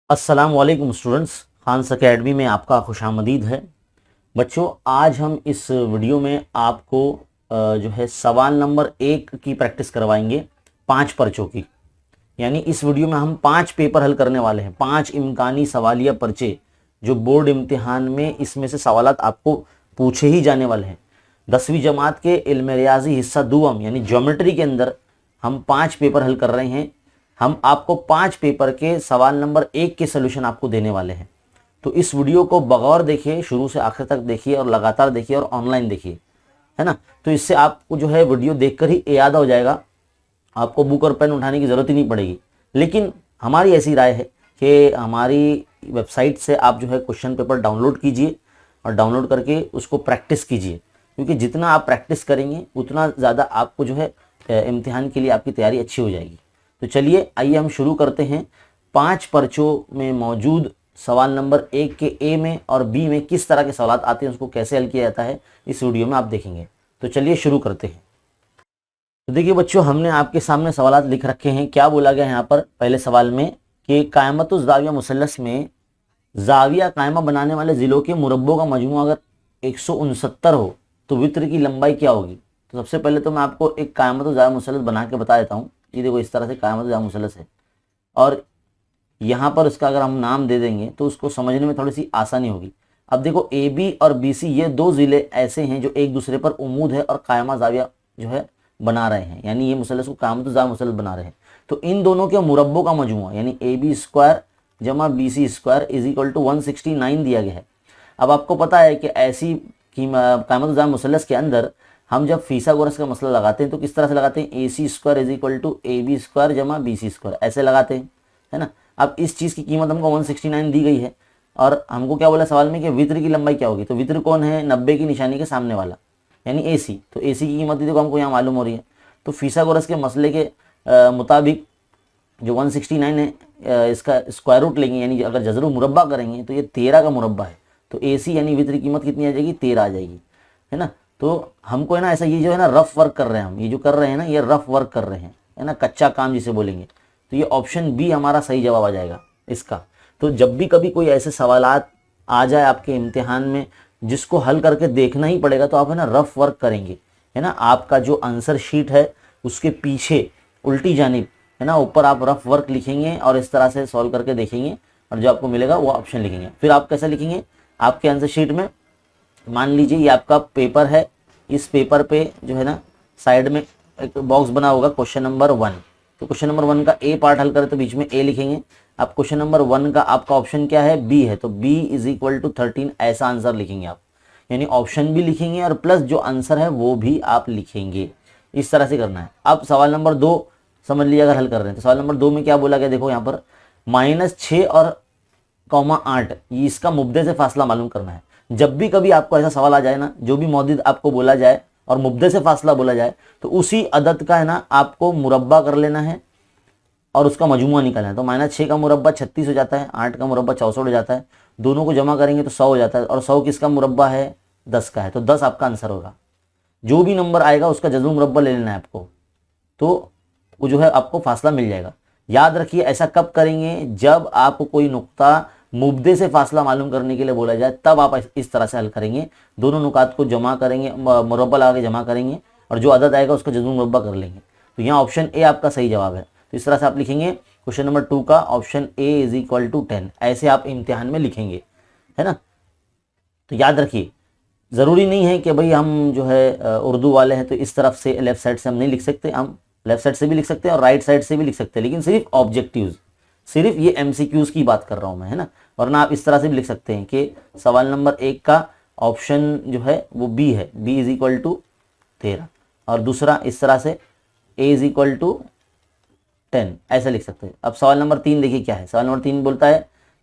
अस्सलाम वालेकुम students, Khans academy में आपका खुशामदीद है। बच्चों, आज हम इस वीडियो में आपको जो है सवाल नंबर 1 की प्रैक्टिस करवाएंगे 5 पर्चों की। यानी इस वीडियो में हम 5 पेपर हल करने वाले हैं, 5 इम्कानी सवालिया पर्चे जो बोर्ड इम्तिहान में इसमें से सवालात आपको पूछे ही जाने वाले हैं। 10वीं जमात के इल्म रियाजी हिस्सा दुआम यानी ज्योमेट्री के अंदर हम 5 पेपर हल कर रहे हैं। हम आपको 5 पेपर के सवाल नंबर 1 के सोल्यूशन आपको देने वाले हैं। तो इस वीडियो को बगौर देखिए, शुरू से आखिर तक देखिए और लगातार देखिए और ऑनलाइन देखिए, है ना। तो इससे आपको जो है वीडियो देखकर ही याद हो जाएगा, आपको बुक और पेन उठाने की ज़रूरत ही नहीं पड़ेगी। लेकिन हमारी ऐसी राय है कि हमारी वेबसाइट से आप जो है क्वेश्चन पेपर डाउनलोड कीजिए और डाउनलोड करके उसको प्रैक्टिस कीजिए, क्योंकि जितना आप प्रैक्टिस करेंगे उतना ज़्यादा आपको जो है इम्तिहान के लिए आपकी तैयारी अच्छी हो जाएगी। तो चलिए आइए हम शुरू करते हैं। 5 पर्चों में मौजूद सवाल नंबर 1 के ए में और बी में किस तरह के सवाल आते हैं, उसको कैसे हल किया जाता है, इस वीडियो में आप देखेंगे। तो चलिए शुरू करते हैं। तो देखिए बच्चों, हमने आपके सामने सवाल लिख रखे हैं। क्या बोला गया है यहाँ पर पहले सवाल में कि कायमतुज़ ज़ाविया मुसल्लस में ज़ाविया कायमा बनाने वाले ज़िलों के मुरब्बों का मजमू अगर 169 हो तो वित्र की लंबाई क्या होगी। तो सबसे पहले तो मैं आपको एक कायमतुज़ ज़ाविया मुसल्लस बना के बता देता हूँ। ये देखो, इस तरह से कायमतुज़ ज़ाविया मुसल्लस है और यहाँ पर इसका अगर हम नाम दे देंगे तो उसको समझने में थोड़ी सी आसानी होगी। अब देखो, ए बी और बी सी ये 2 ज़िले ऐसे हैं जो एक दूसरे पर उमूद है और कायमा ज़ाविया जो है बना रहे हैं, यानी ये मुसल्लस को कायमतुज़ ज़ाविया मुसल्लस बना रहे हैं। तो इन दोनों के मुरब्बों का मजमूआ यानी ए बी स्क्वायर जमा B C square is equal to 169 दिया गया है। अब आपको पता है कि ऐसी कायमतुज़ ज़ाविया मुसल्लस के अंदर हम जब फीसागोरस का मसला लगाते हैं तो किस तरह से लगाते हैं, A C square is equal to A B square जमा बी सी स्क्वायर, ऐसे लगाते हैं, है ना। अब इस चीज़ की कीमत हमको 169 दी गई है और हमको क्या बोला सवाल में कि वित्र की लंबाई क्या होगी। तो वित्र कौन है, 90 की निशानी के सामने वाला यानी ए सी। तो ए सी की कीमत देखो हमको यहाँ मालूम हो रही है। तो फीसागोरस के मसले के मुताबिक जो 169 है इसका स्क्वायर रूट लेंगे, यानी अगर जजरू मुरब्बा करेंगे तो ये 13 का मुरब्बा है। तो ए सी यानी वित्र की कीमत कितनी आ जाएगी, 13 आ जाएगी, है ना। तो हमको है ना ऐसा, ये जो है ना रफ वर्क कर रहे हैं हम, ये जो कर रहे हैं ना ये रफ वर्क कर रहे हैं, है ना, कच्चा काम जिसे बोलेंगे। तो ये ऑप्शन बी हमारा सही जवाब आ जाएगा इसका। तो जब भी कभी कोई ऐसे सवालात आ जाए आपके इम्तिहान में जिसको हल करके देखना ही पड़ेगा, तो आप है ना रफ वर्क करेंगे, है ना। आपका जो आंसर शीट है उसके पीछे उल्टी जानिब, है ना, ऊपर आप रफ वर्क लिखेंगे और इस तरह से सॉल्व करके देखेंगे और जो आपको मिलेगा वो ऑप्शन लिखेंगे। फिर आप कैसे लिखेंगे, आपके आंसर शीट में मान लीजिए ये आपका पेपर है, इस पेपर पे जो है ना साइड में एक बॉक्स बना होगा क्वेश्चन नंबर 1। तो क्वेश्चन नंबर 1 का ए पार्ट हल करें तो बीच में ए लिखेंगे। अब क्वेश्चन नंबर 1 का आपका ऑप्शन क्या है, बी है, तो बी इज इक्वल टू 13 ऐसा आंसर लिखेंगे आप, यानी ऑप्शन भी लिखेंगे और प्लस जो आंसर है वो भी आप लिखेंगे। इस तरह से करना है। अब सवाल नंबर 2 समझ लीजिए अगर हल कर रहे हैं तो सवाल नंबर 2 में क्या बोला गया, देखो यहाँ पर -6 और -8 ये इसका मुब्दे से फासला मालूम करना है। जब भी कभी आपको ऐसा सवाल आ जाए ना, जो भी मौजूद आपको बोला जाए और मुब्दे से फासला बोला जाए, तो उसी अदद का है ना आपको मुरब्बा कर लेना है और उसका मजमुआ निकालना है। तो -6 का मुरब्बा 36 हो जाता है, 8 का मुरब्बा 64 हो जाता है, दोनों को जमा करेंगे तो 100 हो जाता है और 100 किसका मुरब्बा है, 10 का है। तो 10 आपका आंसर होगा। जो भी नंबर आएगा उसका जज़्बू मुरब्बा ले लेना है आपको, तो वो जो है आपको फासला मिल जाएगा। याद रखिए ऐसा कब करेंगे, जब आपको कोई नुक्ता मुब्दे से फासला मालूम करने के लिए बोला जाए, तब आप इस तरह से हल करेंगे। दोनों नुकात को जमा करेंगे, मुरब्बा लगा के जमा करेंगे और जो अदद आएगा उसका जज़्बू मुरब्बा कर लेंगे। तो यहाँ ऑप्शन ए आपका सही जवाब है। तो इस तरह से आप लिखेंगे क्वेश्चन नंबर 2 का option A is equal to 10, ऐसे आप इम्तिहान में लिखेंगे, है ना। तो याद रखिए, ज़रूरी नहीं है कि भाई हम जो है उर्दू वाले हैं तो इस तरफ से लेफ्ट साइड से हम नहीं लिख सकते, हम लेफ्ट साइड से भी लिख सकते हैं और राइट साइड से भी लिख सकते हैं, लेकिन सिर्फ ऑब्जेक्टिव्स, सिर्फ ये एमसीक्यूज की बात कर रहा हूँ मैं, है ना। वरना आप इस तरह से भी लिख सकते हैं कि सवाल नंबर 1 का ऑप्शन जो है वो बी है, बी इज इक्वल टू 13, और दूसरा इस तरह से ए इज इक्वल टू 10 ऐसा लिख सकते हैं। अब सवाल नंबर 3 देखिए क्या है। सवाल नंबर 3 बोलता है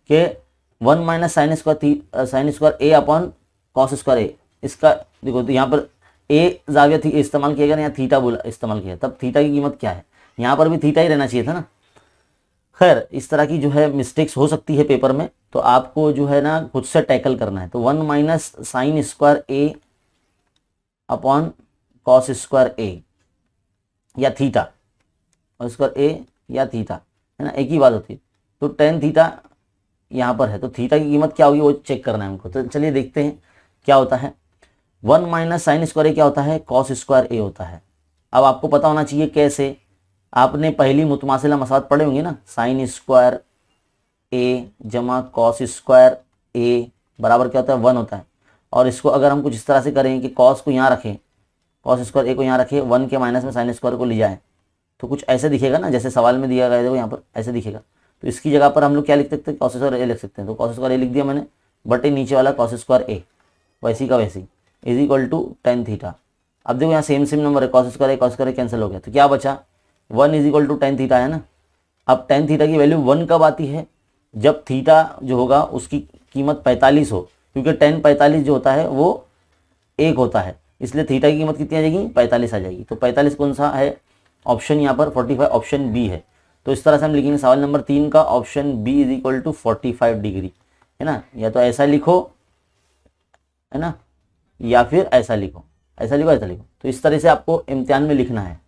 कि 1 माइनस साइन स्क्वायर ए अपॉन कॉस स्क्वायर ए। इसका देखो, तो यहाँ पर ए जाविया थी इस्तेमाल किया गया ना, यहाँ थीटा बोला इस्तेमाल किया, तब थीटा की कीमत क्या है, यहाँ पर भी थीटा ही रहना चाहिए था ना। खैर, इस तरह की जो है मिस्टेक्स हो सकती है पेपर में, तो आपको जो है ना खुद से टैकल करना है। तो 1 माइनस साइन स्क्वायर ए अपॉन कॉस स्क्वायर ए या थीटा, और स्क्वायर ए या थीटा, है ना, एक ही बात होती है। तो टेन थीटा यहाँ पर है, तो थीटा की कीमत क्या होगी वो चेक करना है हमको। तो चलिए देखते हैं क्या होता है। 1 माइनस साइन स्क्वायर ए क्या होता है, कॉस स्क्वायर ए होता है। अब आपको पता होना चाहिए कैसे, आपने पहली मुतमासिला मसात पढ़े होंगे ना, साइन स्क्वायर ए जमा कॉस स्क्वायर ए बराबर क्या होता है, 1 होता है। और इसको अगर हम कुछ इस तरह से करें कि कॉस को यहाँ रखें, कॉस स्क्वायर ए को यहाँ रखें, 1 के माइनस में साइन स्क्वायर को ले जाएं, तो कुछ ऐसे दिखेगा ना, जैसे सवाल में दिया गया देखो यहाँ पर ऐसे दिखेगा। तो इसकी जगह पर हम लोग क्या लिख सकते हैं, कॉस स्क्वायर ए लिख सकते हैं। तो कॉस स्क्वायर ए लिख दिया मैंने, बटे नीचे वाला कॉस स्क्वायर ए वैसी का वैसी is equal to tan theta. अब देखो यहाँ सेम नंबर है, कॉस स्क्वायर ए कैंसिल हो गया, तो क्या बचा, 1 is equal to tan theta है ना। अब टेन थीटा की वैल्यू 1 कब आती है, जब थीटा जो होगा उसकी कीमत 45 हो, क्योंकि टेन 45 जो होता है वो 1 होता है, इसलिए थीटा की कीमत कितनी आ जाएगी, 45 आ जाएगी। तो 45 कौन सा है ऑप्शन, यहाँ पर 45 ऑप्शन बी है। तो इस तरह से हम लिखेंगे सवाल नंबर 3 का option B is equal to 45 degree, है ना। या तो ऐसा लिखो, है ना, या फिर ऐसा लिखो, ऐसा लिखो, ऐसा लिखो। तो इस तरह से आपको इम्तिहान में लिखना है।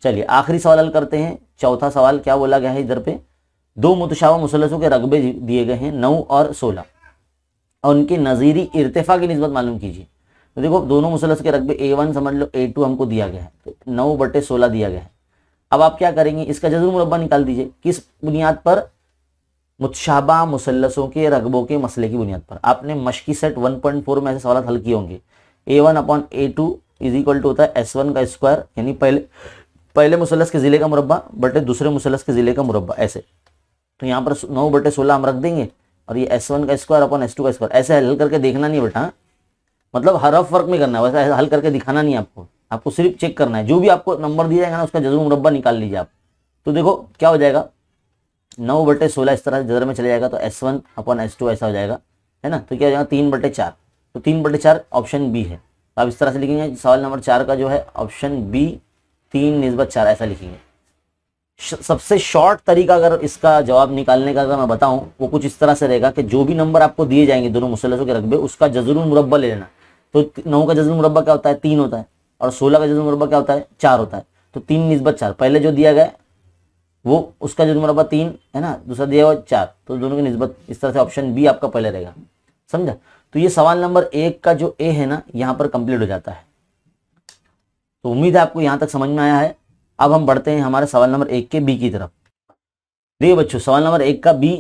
चलिए आखिरी सवाल हल करते हैं। चौथा सवाल क्या बोला गया है इधर पे, दो मुतशाबा मुसल्लसों के रकबे दिए गए हैं 9 और 16 और उनकी नज़ीरी इर्तिफा की निस्बत मालूम कीजिए। तो देखो दोनों मुसल्लस के रकबे A1 समझ लो, A2 हमको दिया गया है, तो 9/16 दिया गया है। अब आप क्या करेंगे, इसका जज़र मुरब्बा निकाल दीजिए। किस बुनियाद पर, मुतशाबा मुसल्लसों के रकबों के मसले की बुनियाद पर। आपने मशकी सेट 1.4 में ऐसे सवाल हल किए होंगे। A1/A2 इज इक्वल टू होता है S1 का स्क्वायर, यानी पहले मुसल्लस के ज़िले का मुरब्बा बटे दूसरे मुसल्लस के ज़िले का मुरब्बा, ऐसे। तो यहाँ पर 9/16 हम रख देंगे और ये S1 का स्क्वायर अपॉन S2 का स्क्वायर। ऐसे हल करके देखना नहीं बेटा, मतलब हरफ वर्क में करना है, वैसे हल करके दिखाना नहीं आपको, आपको सिर्फ चेक करना है। जो भी आपको नंबर दिया जाएगा ना उसका जज़र मुरब्बा निकाल लीजिए आप। तो देखो क्या हो जाएगा, 9/16 इस तरह से जज़र में चले जाएगा, तो S1/S2 ऐसा हो जाएगा, है ना। तो क्या हो जाएगा 3/4, तो 3/4 ऑप्शन बी है। तो आप इस तरह से लिखेंगे सवाल नंबर 4 का जो है ऑप्शन बी 3/4 ऐसा लिखेंगे। सबसे शॉर्ट तरीका अगर इसका जवाब निकालने का अगर मैं बताऊं वो कुछ इस तरह से रहेगा कि जो भी नंबर आपको दिए जाएंगे दोनों मुसल्लसों के रकबे, उसका जज़रुल मुरब्बा ले लेना। तो 9 का जज़रुल मुरब्बा क्या होता है, 3 होता है, और 16 का जज़रुल मुरब्बा क्या होता है, 4 होता है। तो 3/4, पहले जो दिया गया वो उसका जज़रुल मुरब्बा 3 है ना, दूसरा दिया हुआ 4, तो दोनों की निस्बत इस तरह से ऑप्शन बी आपका पहले रहेगा, समझा। तो ये सवाल नंबर 1 का जो ए है ना यहाँ पर कंप्लीट हो जाता है। तो उम्मीद है आपको यहाँ तक समझ में आया है। अब हम बढ़ते हैं हमारे सवाल नंबर 1 के बी की तरफ। देखिए बच्चों सवाल नंबर 1 का बी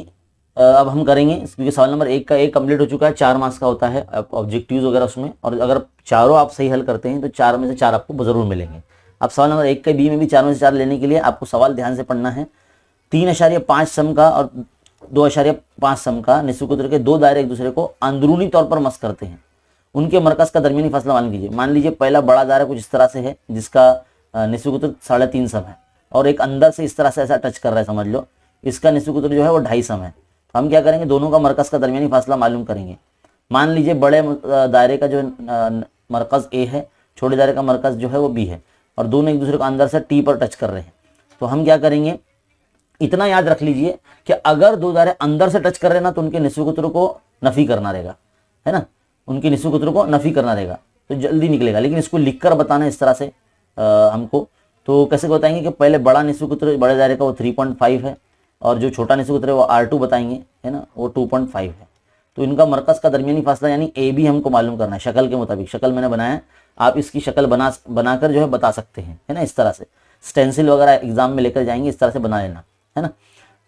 अब हम करेंगे, क्योंकि सवाल नंबर 1 का ए कंप्लीट हो चुका है, 4 मार्क्स का होता है ऑब्जेक्टिव्स वगैरह उसमें, और अगर चारों आप सही हल करते हैं तो 4 में से 4 आपको जरूर मिलेंगे। अब सवाल नंबर 1 के बी में भी 4 में से 4 लेने के लिए आपको सवाल ध्यान से पढ़ना है। 3.5 सम का और 2.5 सम का निस्फ कुतर के दो दायरे एक दूसरे को अंदरूनी तौर पर मस करते हैं, उनके मरकज का दरमियानी फासला मालूम कीजिए। मान लीजिए पहला बड़ा दायरा कुछ इस तरह से है जिसका निस्फ कुतर 3.5 सम है, और एक अंदर से इस तरह से ऐसा टच कर रहा है, समझ लो इसका निस्फ कुतर जो है वो 2.5 सम है। तो हम क्या करेंगे, दोनों का मरकज का दरमियानी फासला मालूम करेंगे। मान लीजिए बड़े दायरे का जो मरकज ए है, छोटे दायरे का मरकज जो है वो बी है, और दोनों एक दूसरे को अंदर से टी पर टच कर रहे हैं। तो हम क्या करेंगे, इतना याद रख लीजिए कि अगर दो दायरे अंदर से टच कर रहे हैं ना तो उनके निस्फ कुतर को नफी करना रहेगा, है ना, उनके निस्फ कुतर को नफी करना रहेगा, तो जल्दी निकलेगा। लेकिन इसको लिखकर बताना है इस तरह से हमको। तो कैसे बताएंगे कि पहले बड़ा निस्फ कुतर बड़े दायरे का वो 3.5 है, और जो छोटा निस्फ कुतर है वो R2 बताएंगे, है ना, वो 2.5 है। तो इनका मरकज का दरमियानी फासला यानी ए बी हमको मालूम करना है शक्ल के मुताबिक। शक्ल मैंने बनाया है, आप इसकी शक्ल बनाकर जो है बता सकते हैं, है ना। इस तरह से स्टेंसिल वगैरह एग्जाम में लेकर जाएंगे, इस तरह से बना लेना, है ना।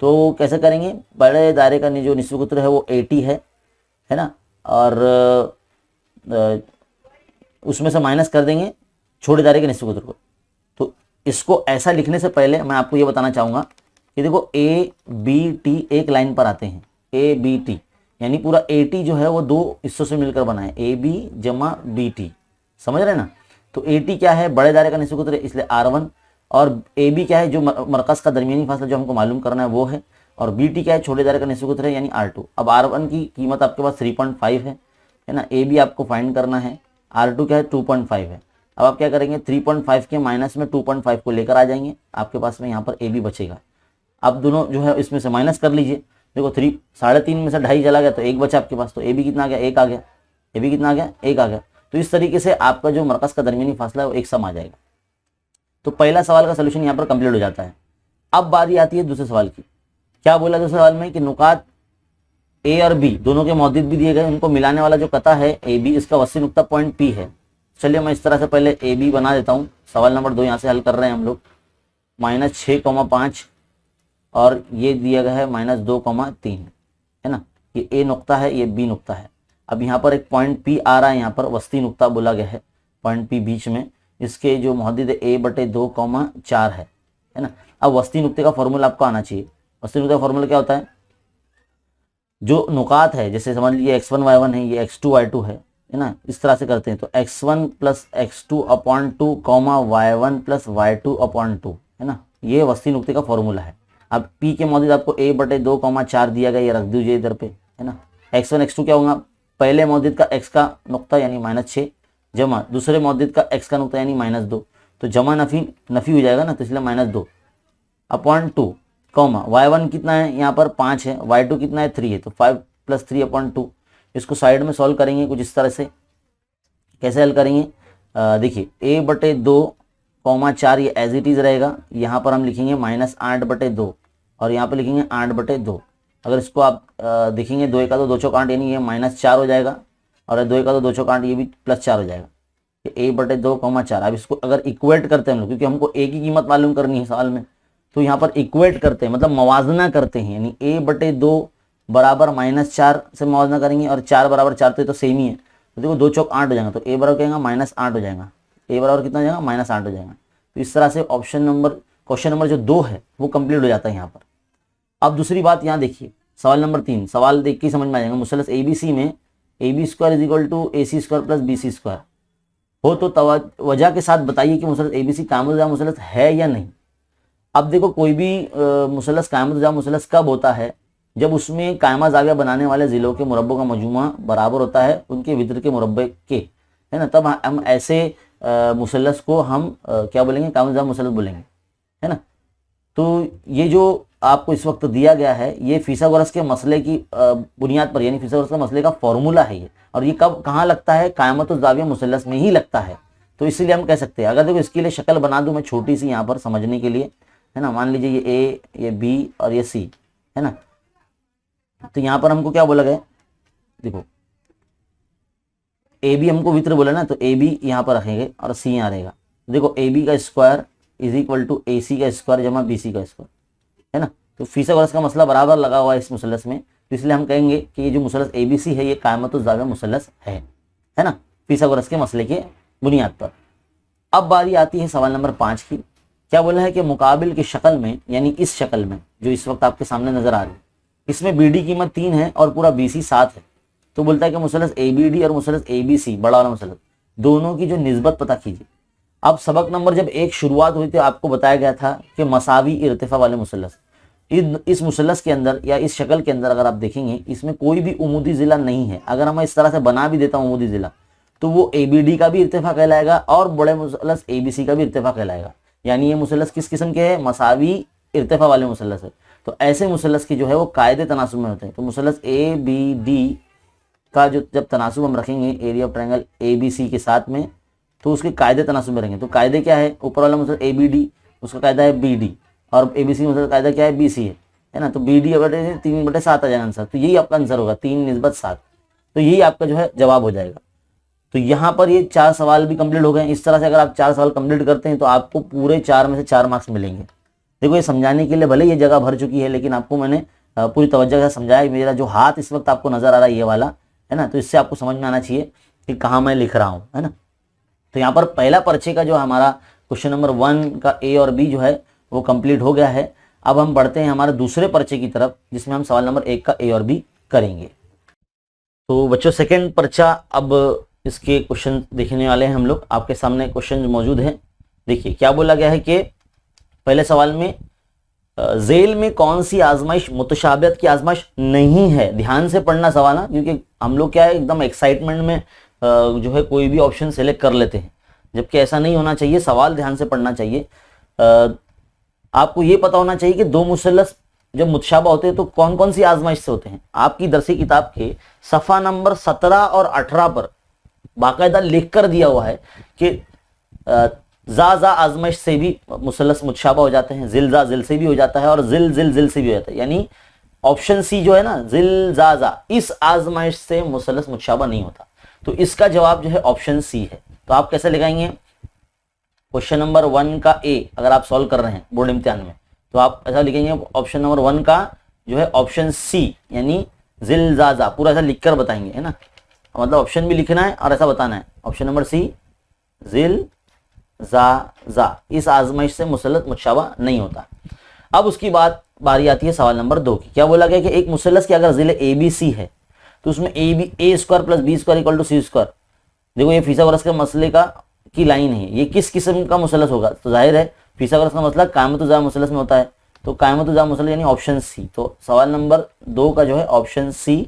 तो कैसे करेंगे, बड़े दायरे का जो निस्फ कुतर है वो 80 है ना, और उसमें से माइनस कर देंगे छोटे दायरे के निस्फ कुतर को। तो इसको ऐसा लिखने से पहले मैं आपको ये बताना चाहूँगा कि देखो ए बी टी एक लाइन पर आते हैं, ए बी टी यानी पूरा 80 जो है वो दो हिस्सों से मिलकर बना है, ए बी जमा बी टी, समझ रहे हैं ना। तो 80 क्या है, बड़े दायरे का निस्फ कुतर है इसलिए R1, और ए बी क्या है, जो मरकज का दरमियानी फासला जो हमको मालूम करना है वो है, और बी टी क्या है, छोटे दायरे का निस्फ कुतर है यानी R2। अब R1 की कीमत आपके पास 3.5 है ना, ए बी आपको फाइंड करना है, R2 क्या है 2.5 है। अब आप क्या करेंगे, 3.5 के माइनस में 2.5 को लेकर आ जाएंगे, आपके पास में यहाँ पर ए बी बचेगा। अब दोनों जो है इसमें से माइनस कर लीजिए, देखो 3.5 में से 2.5 चला गया तो 1 बचा आपके पास, तो ए बी कितना आ गया, 1 आ गया, ए बी कितना आ गया, 1 आ गया। तो इस तरीके से आपका जो मरकज का दरमियानी फासला है वो एक सम आ जाएगा। तो पहला सवाल का सलूशन यहाँ पर कंप्लीट हो जाता है। अब बारी आती है दूसरे सवाल की। क्या बोला दूसरे सवाल में कि नुकात ए और बी दोनों के मौजूद भी दिए गए, उनको मिलाने वाला जो कता है ए बी, इसका वस्तु नुक्ता पॉइंट पी है। चलिए मैं इस तरह से पहले ए बी बना देता हूँ। सवाल नंबर 2 यहाँ से हल कर रहे हैं हम लोग। -6,5 और ये दिया गया है -2,3 है ना। ये ए नुक्ता है, ये बी नुक्ता है। अब यहाँ पर एक पॉइंट पी आ रहा है, यहाँ पर वस्ती नुक्ता बोला गया है, पॉइंट पी बीच में, इसके जो मौजूद है a/2,4 है ना। अब वस्ती नुक्ते का फॉर्मूला आपको आना चाहिए। वस्ती नुक्ते का फॉर्मूला क्या होता है, जो नुकात है, जैसे समझ लीजिए x1 y1 है, ये x2 y2 है ना, इस तरह से करते हैं। तो x1 + x2/2 y1 + y2/2 है ना, ये वस्ती नुक्ते का फॉर्मूला है। अब p के मौजूद आपको a/2,4 दिया गया, ये रख दीजिए इधर पे है ना। x1 x2 क्या होगा, पहले मौजूद का x का नुक्ता यानी -6 जमा दूसरे मौजूद का x का नुक्ता यानी -2, तो जमा नफी हो जाएगा ना, तो इसलिए -2/2 कॉमा y1 कितना है यहाँ पर 5 है, y2 कितना है 3 है, तो 5 + 3/2। इसको साइड में सॉल्व करेंगे कुछ इस तरह से। कैसे हल करेंगे, देखिए a/2,4 ये एज इट इज़ रहेगा। यहाँ पर हम लिखेंगे -8/2 और यहाँ पर लिखेंगे 8/2। अगर इसको आप देखेंगे 2 का 2 2 चौक 8 यानी ये -4 हो जाएगा, और 2 का 2 2 चौक 8 ये भी +4 हो जाएगा। a/2,4 अब इसको अगर इक्वेट करते हैं हम लोग, क्योंकि हमको a की कीमत मालूम करनी है सवाल में, तो यहाँ पर इक्वेट करते हैं मतलब मवाजना करते हैं, यानी a/2 बराबर -4 से मवाजना करेंगे, और 4 बराबर 4 तो ये तो सेम ही है, तो देखो 2 चौक 8 हो जाएगा, तो a बराबर कहेंगे -8 हो जाएगा, a बराबर कितना हो जाएगा -8 हो जाएगा। तो इस तरह से क्वेश्चन नंबर जो 2 है वो कंप्लीट हो जाता है यहाँ पर। अब दूसरी बात यहाँ देखिए, सवाल नंबर 3, सवाल देख के समझ में आ जाएगा। मुसलस ABC में AB² = AC² + BC² हो तो वजह के साथ बताइए कि मुसलस ABC कायम-उल-ज़ा मुसलस है या नहीं। अब देखो कोई भी मुसलस कायम-उल-ज़ा मुसलस कब होता है, जब उसमें कायमा ज़ाविया बनाने वाले ज़िलों के मुरब्बों का मजमूआ बराबर होता है उनके वित्र के मुरब्बे के, है ना, तब हम ऐसे मुसलस को हम क्या बोलेंगे, कायम-उल-ज़ा मुसलस बोलेंगे, है ना। तो ये जो आपको इस वक्त दिया गया है ये फिसागोरस के मसले की बुनियाद पर, यानी फिसागोरस का मसले का फॉर्मूला है ये, और ये कब कहाँ लगता है, कायमतुज़्ज़ाविया मुसलस में ही लगता है। तो इसीलिए हम कह सकते हैं, अगर देखो इसके लिए शक्ल बना दूं मैं छोटी सी यहाँ पर समझने के लिए, है ना। मान लीजिए ये A, ये B और ये C है ना। तो यहाँ पर हमको क्या बोला गया, देखो AB हमको वित्र बोला ना, तो AB यहाँ पर रखेंगे और C यहाँ रहेगा। देखो AB का स्क्वायर = AC का स्क्वायर जमा BC का स्क्वायर, है ना। तो फिसागोरस का मसला बराबर लगा हुआ है इस मुसलस में, तो इसलिए हम कहेंगे कि ये जो मुसलस ABC है ये कायमतुज़्ज़ाविया मुसलस है ना, फिसागोरस के मसले के बुनियाद पर। अब बारी आती है सवाल नंबर 5 की। क्या बोला है कि मुकाबिल की शक्ल में, यानी इस शक्ल में जो इस वक्त आपके सामने नजर आ रही है, इसमें BD कीमत 3 है और पूरा BC 7 है। तो बोलता है कि मुसलस ABD और मुसलस ABC बड़ा वाला मुसलस दोनों की जो निस्बत पता कीजिए। अब सबक नंबर जब 1 शुरुआत हुई थी आपको बताया गया था कि मसावी इर्तिफा वाले मुसलस, इस मुसलस के अंदर या इस शक्ल के अंदर अगर आप देखेंगे इसमें कोई भी उमूदी ज़िला नहीं है। अगर मैं इस तरह से बना भी देता हूँ उमूदी ज़िला, तो वो ABD का भी इर्तिफा कहलाएगा और बड़े मुसलस ABC का भी इर्तिफा कहलाएगा। यानी ये मुसलस किस किस्म के है, मसावी इर्तिफा वाले मुसलस है। तो ऐसे मुसलस की जो है वो कायदे तनासुब में होते हैं। तो मुसलस ABD का जो जब तनासुब हम रखेंगे एरिया ऑफ ट्रायंगल ABC के साथ में, तो उसके कायदे तनासुब में रहेंगे। तो कायदे क्या है, ऊपर वाला मुसलस ABD उसका कायदा है BD, और ABC मुसलस का कायदा क्या है BC है ना। तो BD 3/7 आ जाएगा आंसर। तो यही आपका आंसर होगा 3/7। तो यही आपका जो है जवाब हो जाएगा। तो यहाँ पर ये 4 सवाल भी कंप्लीट हो गए। इस तरह से अगर आप 4 सवाल कंप्लीट करते हैं तो आपको पूरे 4 में से 4 मार्क्स मिलेंगे। देखो ये समझाने के लिए भले ये जगह भर चुकी है, लेकिन आपको मैंने पूरी तवज्जो के साथ समझाया। मेरा जो हाथ इस वक्त आपको नजर आ रहा है ये वाला, है ना, तो इससे आपको समझ में आना चाहिए कि कहाँ मैं लिख रहा हूँ, है ना। तो यहाँ पर पहला पर्चे का जो हमारा क्वेश्चन नंबर 1 का A और B जो है वो कंप्लीट हो गया है। अब हम बढ़ते हैं हमारे दूसरे पर्चे की तरफ, जिसमें हम सवाल नंबर 1 का A और B करेंगे। तो बच्चों सेकेंड पर्चा, अब इसके क्वेश्चन देखने वाले हैं हम लोग। आपके सामने क्वेश्चन मौजूद है। देखिए क्या बोला गया है कि पहले सवाल में जेल में कौन सी आजमाइश मुतशाबियत की आजमाइश नहीं है। ध्यान से पढ़ना सवाल ना, क्योंकि हम लोग क्या है एकदम एक्साइटमेंट में जो है कोई भी ऑप्शन सेलेक्ट कर लेते हैं, जबकि ऐसा नहीं होना चाहिए। सवाल ध्यान से पढ़ना चाहिए। आपको ये पता होना चाहिए कि दो मुसल्लस जब मुतशाबा होते हैं तो कौन कौन सी आजमाइश से होते हैं। आपकी दरसी किताब के सफ़ा नंबर 17 और 18 पर बाकायदा लिख कर दिया हुआ है कि जा आजमाइश से भी मुसल्लस मुतशाबा हो जाते हैं, जिल जा जिल से भी हो जाता है, और जिल जिल जिल से भी हो जाता है। यानी ऑप्शन सी जो है ना जिलजाजा, इस आजमाइश से मुसल्लस मुतशाबा नहीं होता। तो इसका जवाब जो है ऑप्शन सी है। तो आप कैसे लगाएंगे, क्वेश्चन नंबर 1 का ए अगर आप सॉल्व कर रहे हैं बोर्ड इम्तिहान में तो आप ऐसा लिखेंगे ऑप्शन नंबर 1 का जो है ऑप्शन सी यानी जिलजाजा, पूरा ऐसा लिखकर बताएंगे, है ना, मतलब ऑप्शन भी लिखना है और ऐसा बताना है। ऑप्शन नंबर सी जिलजाजा, इस आजमाइश से मुसल्लस मुतशाबा नहीं होता। अब उसकी बारी आती है सवाल नंबर 2 की। क्या बोला गया कि एक मुसल्लस की अगर जिले ए बी सी है तो उसमें A square plus B square equal to C square. देखो ये फिसागोरस के मसले का की लाइन है, ये किस किस्म का मुसल्लस होगा, तो जाहिर है फिसागोरस का मसला कायमतुज़्ज़ा मुसल्लस में होता है, तो कायमतुज़्ज़ा मुसल्लस यानी ऑप्शन सी। तो सवाल नंबर 2 का जो है ऑप्शन सी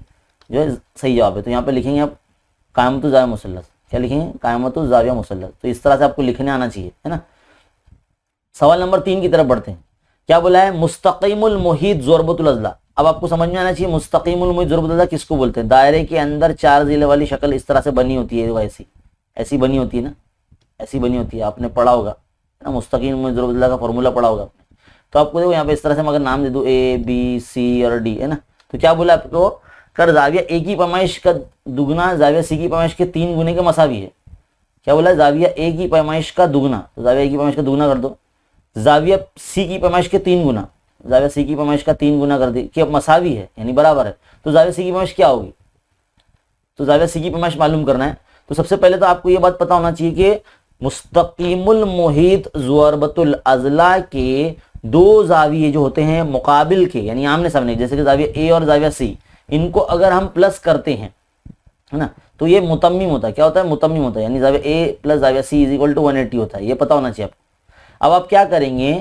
जो है सही जवाब है। तो यहाँ पे लिखेंगे आप कायमतुज़्ज़ा मुसल्लस, क्या लिखेंगे, कायमतुज़्ज़ा मुसल्लस। तो इस तरह से आपको लिखने आना चाहिए, है ना। सवाल नंबर 3 की तरफ बढ़ते हैं। क्या बोला है, मुस्तकीमुल मुहीत ज़ुरबतुल अज़ला। अब आपको समझ में आना चाहिए मुस्तकीमुल मुहीत ज़ुरबतुल अज़ला किसको बोलते हैं। दायरे के अंदर 4 ज़िले वाली शक्ल इस तरह से बनी होती है, ऐसी बनी होती है ना, ऐसी बनी होती है, आपने पढ़ा होगा ना, मुस्तकीम मुहीत ज़ुरबतुल अज़ला का फॉर्मूला पढ़ा होगा आपने। तो आपको देखो यहाँ पे इस तरह से मैं अगर नाम दे दूँ ए बी सी और डी, है ना, तो क्या बोला आपको, कर जाविया ए की पैमाइश का दुगना जाविया सी की पैमाइश के 3 गुने के मसावी है। क्या बोला, जाविया ए की पैमाइश का दुगना, तो जाविया ए की पैमाइश का दुगना कर दो, जाविया सी की पैमाइश के 3 गुना, जाविया सी की पैमाइश का 3 गुना कर दी कि अब मसावी है यानी बराबर है। तो जाविया सी की पैमाइश क्या होगी, तो जाविया सी की पैमाइश मालूम करना है। तो सबसे पहले तो आपको ये बात पता होना चाहिए कि मुस्तकीमुल मुहीत ज़ुरबतुल अज़ला के 2 जाविये जो होते हैं मुकाबिल के यानी आमने सामने, जैसे कि जाविया ए और जाविया सी, इनको अगर हम प्लस करते हैं, है ना, तो ये मुतम्मिम होता है। क्या होता है, मुतम्मिम होता है, यानी जाविया ए प्लस जाविया सी इज इक्वल टू 180 होता है। ये पता होना चाहिए आपको। अब आप क्या करेंगे,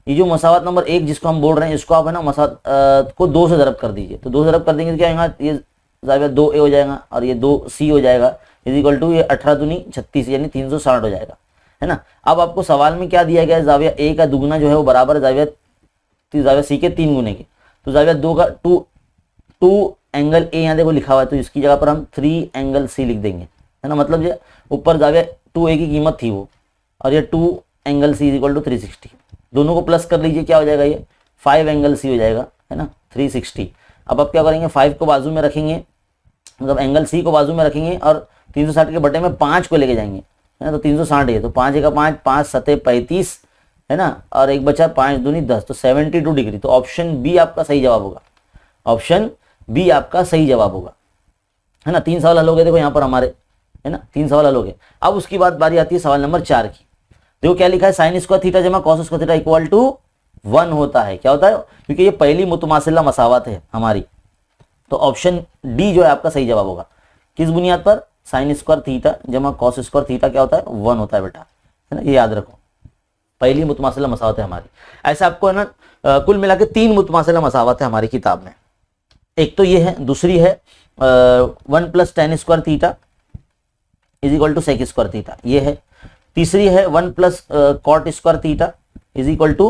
ये जो मसावत नंबर 1 जिसको हम बोल रहे हैं, इसको आप है ना मसावत को 2 से ज़रब कर दीजिए। तो 2 से ज़रब कर देंगे तो क्या होगा, ये जाविया 2a हो जाएगा और ये 2c हो जाएगा, इज इक्वल टू ये 18 दूनी 36 यानी 360 हो जाएगा, है ना। अब आपको सवाल में क्या दिया गया है, जाविया ए का दुगना जो है वो बराबर जाविया सी के 3 गुने के। तो जाविया 2 का 2 एंगल ए यहाँ देखो लिखा हुआ है, तो इसकी जगह पर हम 3 एंगल सी लिख देंगे, है ना। मतलब ये ऊपर जाविया 2a की कीमत थी वो, और ये 2 angle C is equal to 360। दोनों को प्लस कर लीजिए, क्या हो जाएगा, ये 5 एंगल सी हो जाएगा, है ना, 360। अब आप क्या करेंगे, 5 को बाजू में रखेंगे, मतलब एंगल सी को बाजू में रखेंगे और 360 के बटे में 5 को लेके जाएंगे, है ना। तो 360 है, तो 5 का 5, 5 सते 35, है ना, और एक बचा 5 दूनी 10, तो 72 डिग्री। तो ऑप्शन बी आपका सही जवाब होगा, ऑप्शन बी आपका सही जवाब होगा, है ना। 3 सवाल हल हो गए देखो यहाँ पर हमारे, है ना, 3 सवाल हल हो गए। अब उसकी बारी आती है सवाल नंबर 4 की। देखो क्या लिखा है, साइन स्क्वायर थीटा जमा cos square theta equal to 1 होता है। क्या होता है, क्योंकि ये पहली मुतमासिला मसावत है हमारी, तो ऑप्शन डी जो है आपका सही जवाब होगा। किस बुनियाद पर, साइन स्क्वायर थीटा जमा कॉस स्क्वायर थीटा क्या होता है, 1 होता है बेटा, है ना, ये याद रखो, पहली मुतमासिला मसावत है हमारी। ऐसे आपको है ना कुल मिला के 3 मुतमासिला मसावत है हमारी किताब में। एक तो ये है, दूसरी है 1 plus tan square theta is equal to sec square theta, ये है। तीसरी है 1 plus cot square theta is equal to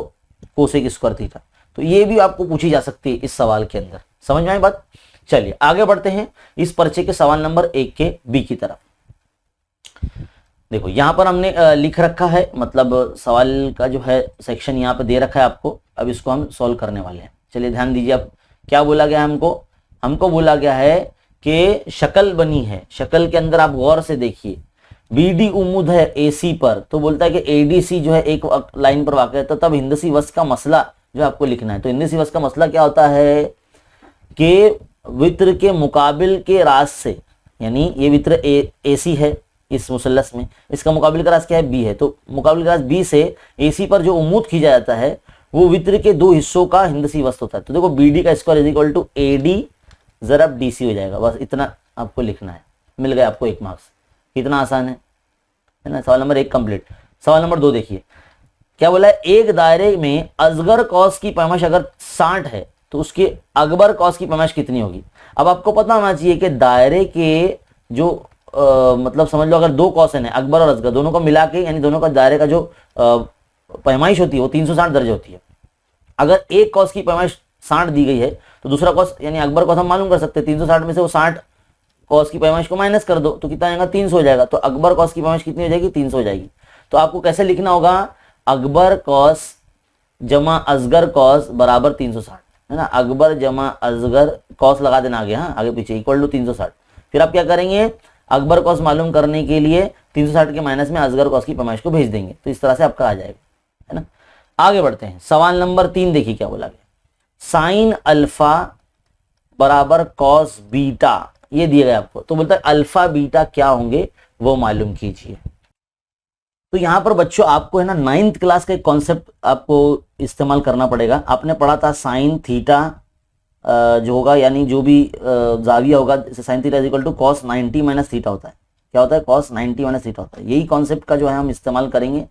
cosec square theta. तो ये भी आपको पूछी जा सकती है इस सवाल के अंदर। समझ में आई बात। चलिए आगे बढ़ते हैं इस पर्चे के सवाल नंबर 1 के बी की तरफ। देखो यहां पर हमने लिख रखा है, मतलब सवाल का जो है सेक्शन यहाँ पे दे रखा है आपको। अब इसको हम सॉल्व करने वाले हैं। चलिए ध्यान दीजिए। अब क्या बोला गया है हमको बोला गया है कि शक्ल बनी है, शक्ल के अंदर आप गौर से देखिए, बीडी उम्मीद है एसी पर, तो बोलता है कि एडीसी जो है एक लाइन पर वाक़ है, तो तब हिंदसी वस्त्र का मसला जो आपको लिखना है। तो हिंदसी वस्त्र का मसला क्या होता है कि वित्र के मुकाबिल के राज से, यानी ये वित्र एसी है इस मुसल्लस में, इसका मुकाबिल का राज क्या है, बी है। तो मुकाबिल का राज बी से एसी पर जो उम्मीद खींचा जाता है वो वित्र के 2 हिस्सों का हिंदसी वस्त्र होता है। तो देखो बीडी का square is equal to AD ज़रब डीसी हो जाएगा। बस इतना आपको लिखना है, मिल गया आपको 1 मार्क्स। कितना आसान है ना। सवाल नंबर 1 कंप्लीट। सवाल नंबर 2 देखिए क्या बोला है, एक दायरे में अजगर कॉस की पैमाइश अगर 60 है तो उसके अकबर कॉस की पैमाइश कितनी होगी। अब आपको पता होना चाहिए कि दायरे के जो मतलब समझ लो अगर 2 कॉस है अकबर और अजगर, दोनों को मिला के यानी दोनों का दायरे का जो पैमाइश होती है वो 360 दर्जे होती है। अगर एक कॉस की पैमाइश 60 दी गई है तो दूसरा कॉस यानी अकबर कॉस हम मालूम कर सकते हैं, 360 में से वो 60 कॉस की पैमाइश को माइनस कर दो तो कितना आएगा, 300 हो जाएगा। तो अकबर कॉस की पैमाइश कितनी हो जाएगी, 300 हो जाएगी। तो आपको कैसे लिखना होगा, अकबर कॉस जमा असगर कॉस बराबर 360। है ना, अकबर जमा असगर कॉस लगा देना आगे, हाँ आगे पीछे इक्वल टू 360। फिर आप क्या करेंगे, अकबर कॉस मालूम करने के लिए 360 के माइनस में असगर कॉस की पैमाइश को भेज देंगे, तो इस तरह से आपका आ जाएगा, है ना। आगे बढ़ते हैं, सवाल नंबर 3 देखिए क्या बोला गया, साइन अल्फा बराबर कॉस बीटा, ये दिया गया आपको, तो बोलता है अल्फा बीटा क्या होंगे वो मालूम कीजिए। तो यहां पर बच्चों आपको है ना 9th क्लास का एक कॉन्सेप्ट आपको इस्तेमाल करना पड़ेगा। आपने पढ़ा था साइन थीटा जो होगा, यानी जो भी जाविया होगा, जैसे sine theta equal to cos 90 minus theta होता है, क्या होता है, कॉस 90 माइनस थीटा होता है। यही कॉन्सेप्ट का जो है हम इस्तेमाल करेंगे,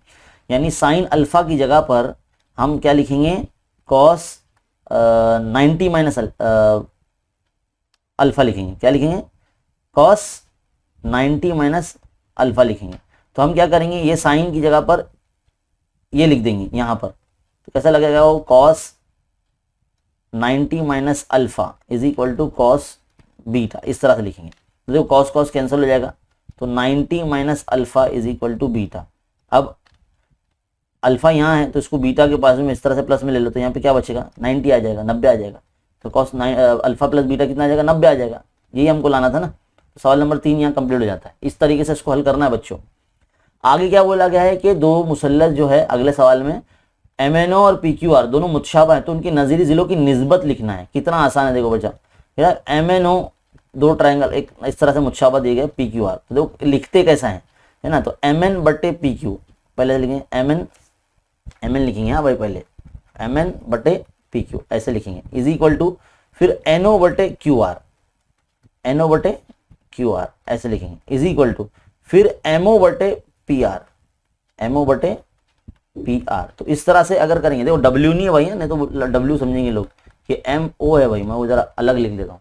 यानी साइन अल्फा की जगह पर हम क्या लिखेंगे, कॉस 90 माइनस अल्फा लिखेंगे, क्या लिखेंगे, कॉस 90 माइनस अल्फा लिखेंगे। तो हम क्या करेंगे, ये साइन की जगह पर ये लिख देंगे यहाँ पर, तो कैसा लगेगा वो, cos 90 minus alpha is equal to cos beta, इस तरह से लिखेंगे। तो देखो कॉस कॉस कैंसिल हो जाएगा, तो 90 minus alpha is equal to beta. अब अल्फा यहाँ है तो इसको बीटा के पास में इस तरह से प्लस में ले लो, तो यहाँ पे क्या बचेगा, 90 आ जाएगा, 90 आ जाएगा। तो कॉस अल्फा प्लस बीटा कितना आ जाएगा, 90 आ जाएगा। यही हमको लाना था ना, तो सवाल नंबर 3 यहाँ कंप्लीट हो जाता है। इस तरीके से इसको हल करना है बच्चों। आगे क्या बोला गया है कि दो मुसल्लस जो है अगले सवाल में MNO और PQR दोनों मुतशाबा है, तो उनकी नजीरी जिलों की निस्बत लिखना है। कितना आसान है देखो बच्चा, यार MNO दो ट्रायंगल एक इस तरह से मुतशाबा दिए गए PQR, तो देखो लिखते कैसा है ना, तो MN बटे PQ पहले लिखेंगे, MN लिखेंगे, हाँ भाई पहले MN बटे PQ ऐसे लिखेंगे, इज इक्वल टू फिर NO बटे QR ऐसे लिखेंगे, इज इक्वल टू फिर MO बटे PR, तो इस तरह से अगर करेंगे, देखो W नहीं है भाई, नहीं तो W समझेंगे लोग कि MO है भाई, मैं वो जरा अलग लिख देता हूँ।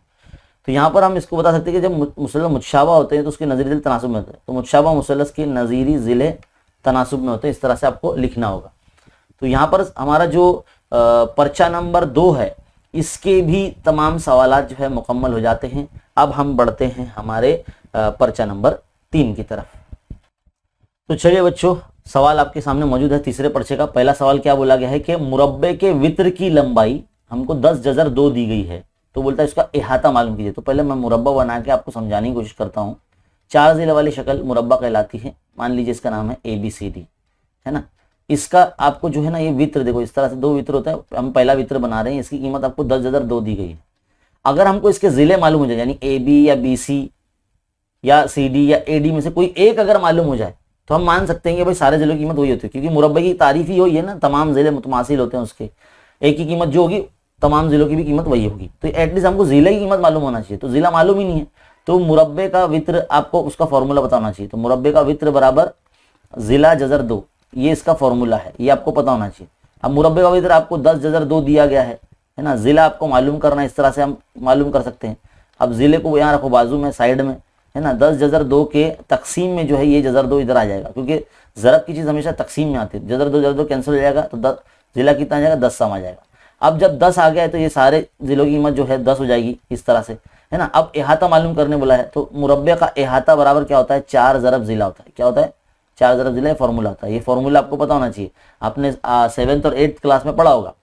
तो यहाँ पर हम इसको बता सकते हैं कि जब मुसल्लस मुतशाबा होते हैं तो उसके नज़ीरी ज़िले तनासुब में होते हैं, तो मुतशाबा मुसल्लस के नज़ीरी ज़िले तनासुब में होते हैं, इस तरह से आपको लिखना होगा। तो यहाँ पर हमारा जो पर्चा नंबर 2 है, इसके भी तमाम सवालात जो है मुकम्मल हो जाते हैं। अब हम बढ़ते हैं हमारे पर्चा नंबर 3 की तरफ। तो चलिए बच्चों, सवाल आपके सामने मौजूद है तीसरे पर्चे का। पहला सवाल क्या बोला गया है कि मुरब्बे के वित्र की लंबाई हमको 10 2 दी गई है, तो बोलता है इसका इहाता मालूम कीजिए। तो पहले मैं मुरब्बा बना के आपको समझाने की कोशिश करता हूँ। 4 ज़िले वाली शक्ल मुरब्बा कहलाती है। मान लीजिए इसका नाम है ABCD, है ना। इसका आपको जो है ना ये वित्र देखो, इस तरह से 2 वित्र होता है, हम पहला वित्र बना रहे हैं, इसकी कीमत आपको 10 2 दी गई है। अगर हमको इसके ज़िले मालूम हो जाए, यानी AB या BC या CD या AD में से कोई एक अगर मालूम हो जाए, तो हम मान सकते हैं कि भाई सारे जिलों की कीमत वही होती है, क्योंकि मुरब्बे की तारीफ ही वही है ना, तमाम जिले मुतमासिल होते हैं, उसके एक की कीमत जो होगी तमाम जिलों की भी कीमत वही होगी। तो एटलीस्ट हमको जिले की कीमत मालूम होना चाहिए, तो जिला मालूम ही नहीं है, तो मुरब्बे का वित्र आपको उसका फॉर्मूला बताना चाहिए। तो मुरब्बे का वित्र बराबर जिला जजर 2, ये इसका फॉर्मूला है, ये आपको पता होना चाहिए। अब मुरब्बे का वित्र आपको 10 2 दिया गया है ना, जिला आपको मालूम करना है, इस तरह से हम मालूम कर सकते हैं। अब जिले को यहाँ रखो बाजू में साइड में, है ना, 10 के तकसीम में जो है ये जजर 2 इधर आ जाएगा, क्योंकि ज़रब की चीज़ हमेशा तकसीम में आती है। जजर 2 कैंसिल हो जाएगा, तो 10 जिला कितना आ जाएगा, 10 सम आ जाएगा। अब जब 10 आ गया है तो ये सारे जिलों की कीमत जो है 10 हो जाएगी, इस तरह से, है ना। अब इहाता मालूम करने बोला है, तो मुरब्बे का इहाता बराबर क्या होता है, 4 ज़रब जिला होता है। क्या होता है, 4 ज़रब जिला फॉर्मूला होता है। ये फॉर्मूला आपको पता होना चाहिए, आपने 7th और 8th क्लास में पढ़ा होगा।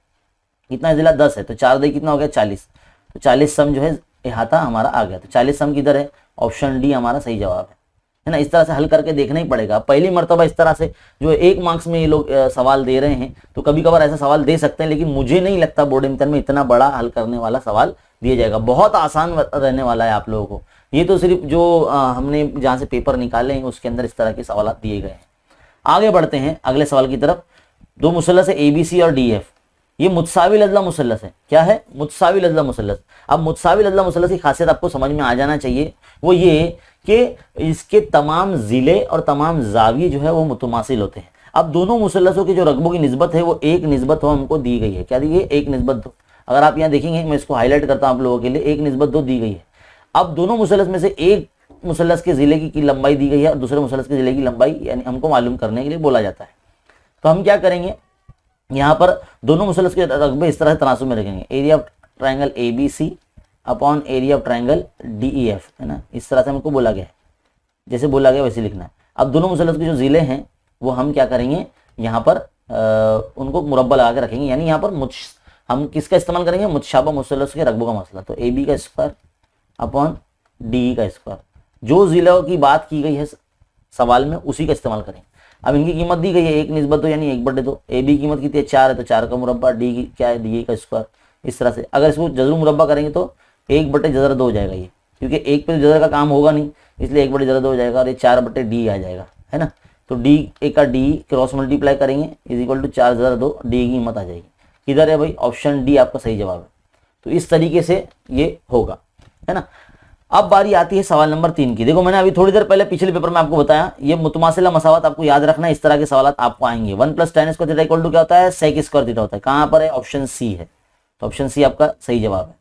कितना जिला 10 है, तो 4 दे कितना हो गया, 40, तो 40 सम जो है इहाता हमारा आ गया। तो 40 सम किधर है, ऑप्शन डी हमारा सही जवाब है ना। इस तरह से हल करके देखना ही पड़ेगा। पहली मर्तबा इस तरह से जो 1 मार्क्स में ये लोग सवाल दे रहे हैं, तो कभी कभार ऐसा सवाल दे सकते हैं, लेकिन मुझे नहीं लगता बोर्ड इम्तिहान में इतना बड़ा हल करने वाला सवाल दिया जाएगा। बहुत आसान रहने वाला है आप लोगों को। ये तो सिर्फ जो हमने जहाँ से पेपर निकाले हैं उसके अंदर इस तरह के सवाल दिए गए हैं। आगे बढ़ते हैं अगले सवाल की तरफ। 2 मुसल्लस है ABC और DF, ये मुतसावी लजला मुसल्लस है। क्या है, मुतसावी लजला मुसल्लस। अब मुतसावी लजला मुसल्लस की खासियत आपको समझ में आ जाना चाहिए, वो ये कि इसके तमाम ज़िले और तमाम जाविये जो है वो मुतमासिल होते हैं। अब दोनों मुसल्लसों के जो रकबों की निस्बत है वो 1:2 हमको दी गई है। क्या दी गई है, 1:2। अगर आप यहाँ देखेंगे, मैं इसको हाईलाइट करता हूँ आप लोगों के लिए, 1:2 दी गई है। अब दोनों मुसल्लस में से एक मुसल्लस के ज़िले की लंबाई दी गई है और दूसरे मुसल्लस के ज़िले की लंबाई यानी हमको मालूम करने के लिए बोला जाता है। तो हम क्या करेंगे, यहाँ पर दोनों मुसल्लस के रकबे इस तरह से तनासुब में रखेंगे, area of triangle ABC upon area of triangle DEF, है ना। इस तरह से हमको बोला गया है, जैसे बोला गया वैसे लिखना है। अब दोनों मुसल्लस के जो ज़िले हैं वो हम क्या करेंगे, यहाँ पर उनको मुरब्बा लगा के रखेंगे, यानी यहाँ पर हम किसका इस्तेमाल करेंगे, मुतशाबा मुसल्लस के रकबों का मसला। तो ए बी का स्क्वायर अपॉन डी का स्क्वायर, जो जिलों की बात की गई है सवाल में उसी का इस्तेमाल करेंगे। अब इनकी कीमत दी गई है 1/2 यानी 1/2। ए बी कीमत कितनी है 4 है, तो 4 का मुरब्बा, डी की क्या है डी का स्क्वायर। इस तरह से अगर इसको जजर मुरब्बा करेंगे तो 1/2 हो जाएगा ये, क्योंकि एक पे जजर का काम होगा नहीं, इसलिए 1/2 हो जाएगा और ये 4/d आ जाएगा, है ना। तो डी ए का डी क्रॉस मल्टीप्लाई करेंगे इज इक्वल टू 4/2, डी की कीमत आ जाएगी। किधर है भाई, ऑप्शन डी आपका सही जवाब है। तो इस तरीके से ये होगा, है ना। अब बारी आती है सवाल नंबर 3 की। देखो मैंने अभी थोड़ी देर पहले पिछले पेपर में आपको बताया, ये मुतमासिला मसावत आपको याद रखना है, इस तरह के सवाल आपको आएंगे। 1 + tan square theta equal to क्या होता है, sec स्क्वायर थीटा होता है। कहां पर है, ऑप्शन सी है। तो ऑप्शन सी आपका सही जवाब है।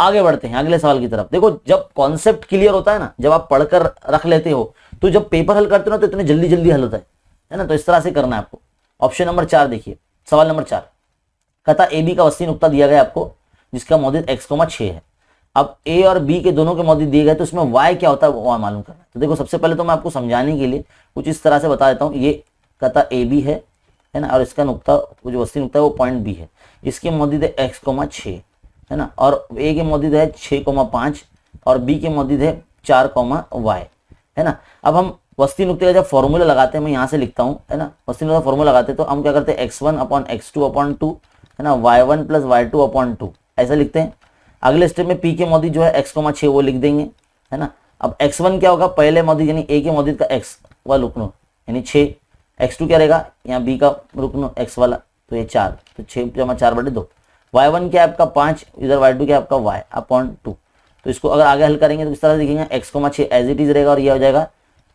आगे बढ़ते हैं अगले सवाल की तरफ। देखो जब कॉन्सेप्ट क्लियर होता है ना, जब आप पढ़कर रख लेते हो, तो जब पेपर हल करते हो ना तो इतने जल्दी जल्दी हल होता है ना। तो इस तरह से करना है आपको। ऑप्शन नंबर 4 देखिए, सवाल नंबर 4, कथा ए बी का वस्ती नुक्ता दिया गया आपको, जिसका मौजूद x,6 है। अब ए और बी के दोनों के मौजूद दिए गए, तो इसमें y क्या होता है वो मालूम करना है। तो देखो सबसे पहले तो मैं आपको समझाने के लिए कुछ इस तरह से बता देता हूँ। ये कथा ए बी है ना, और इसका नुक्ता जो वस्ती नुक्ता है वो पॉइंट बी है। इसके मौजूद है x,6, है ना, और ए के मौजूद है 6,5 और बी के मौजूद है 4,y, है ना। अब हम वस्ती नुक्ते का जब फॉर्मूला लगाते हैं, मैं यहाँ से लिखता हूँ, है ना, वस्ती नुक्ते का फॉर्मूला लगाते हैं तो हम क्या करते हैं x1/x2/2, है ना, y1 + y2/2 ऐसा लिखते हैं। अगले स्टेप में p के मौजूद जो है x,6 वो लिख देंगे, है ना। अब x1 क्या होगा, पहले मौजूद यानी a के मौजूद का x वाला रुकन यानी 6, x2 क्या रहेगा, यहाँ b का रुकन x वाला, तो ये 4, तो 6/4/2। y1 क्या है आपका 5, इधर y2 क्या है आपका y/2। तो इसको अगर आगे हल करेंगे तो इस तरह से लिखेंगे x,6 एज इट इज रहेगा, और ये हो जाएगा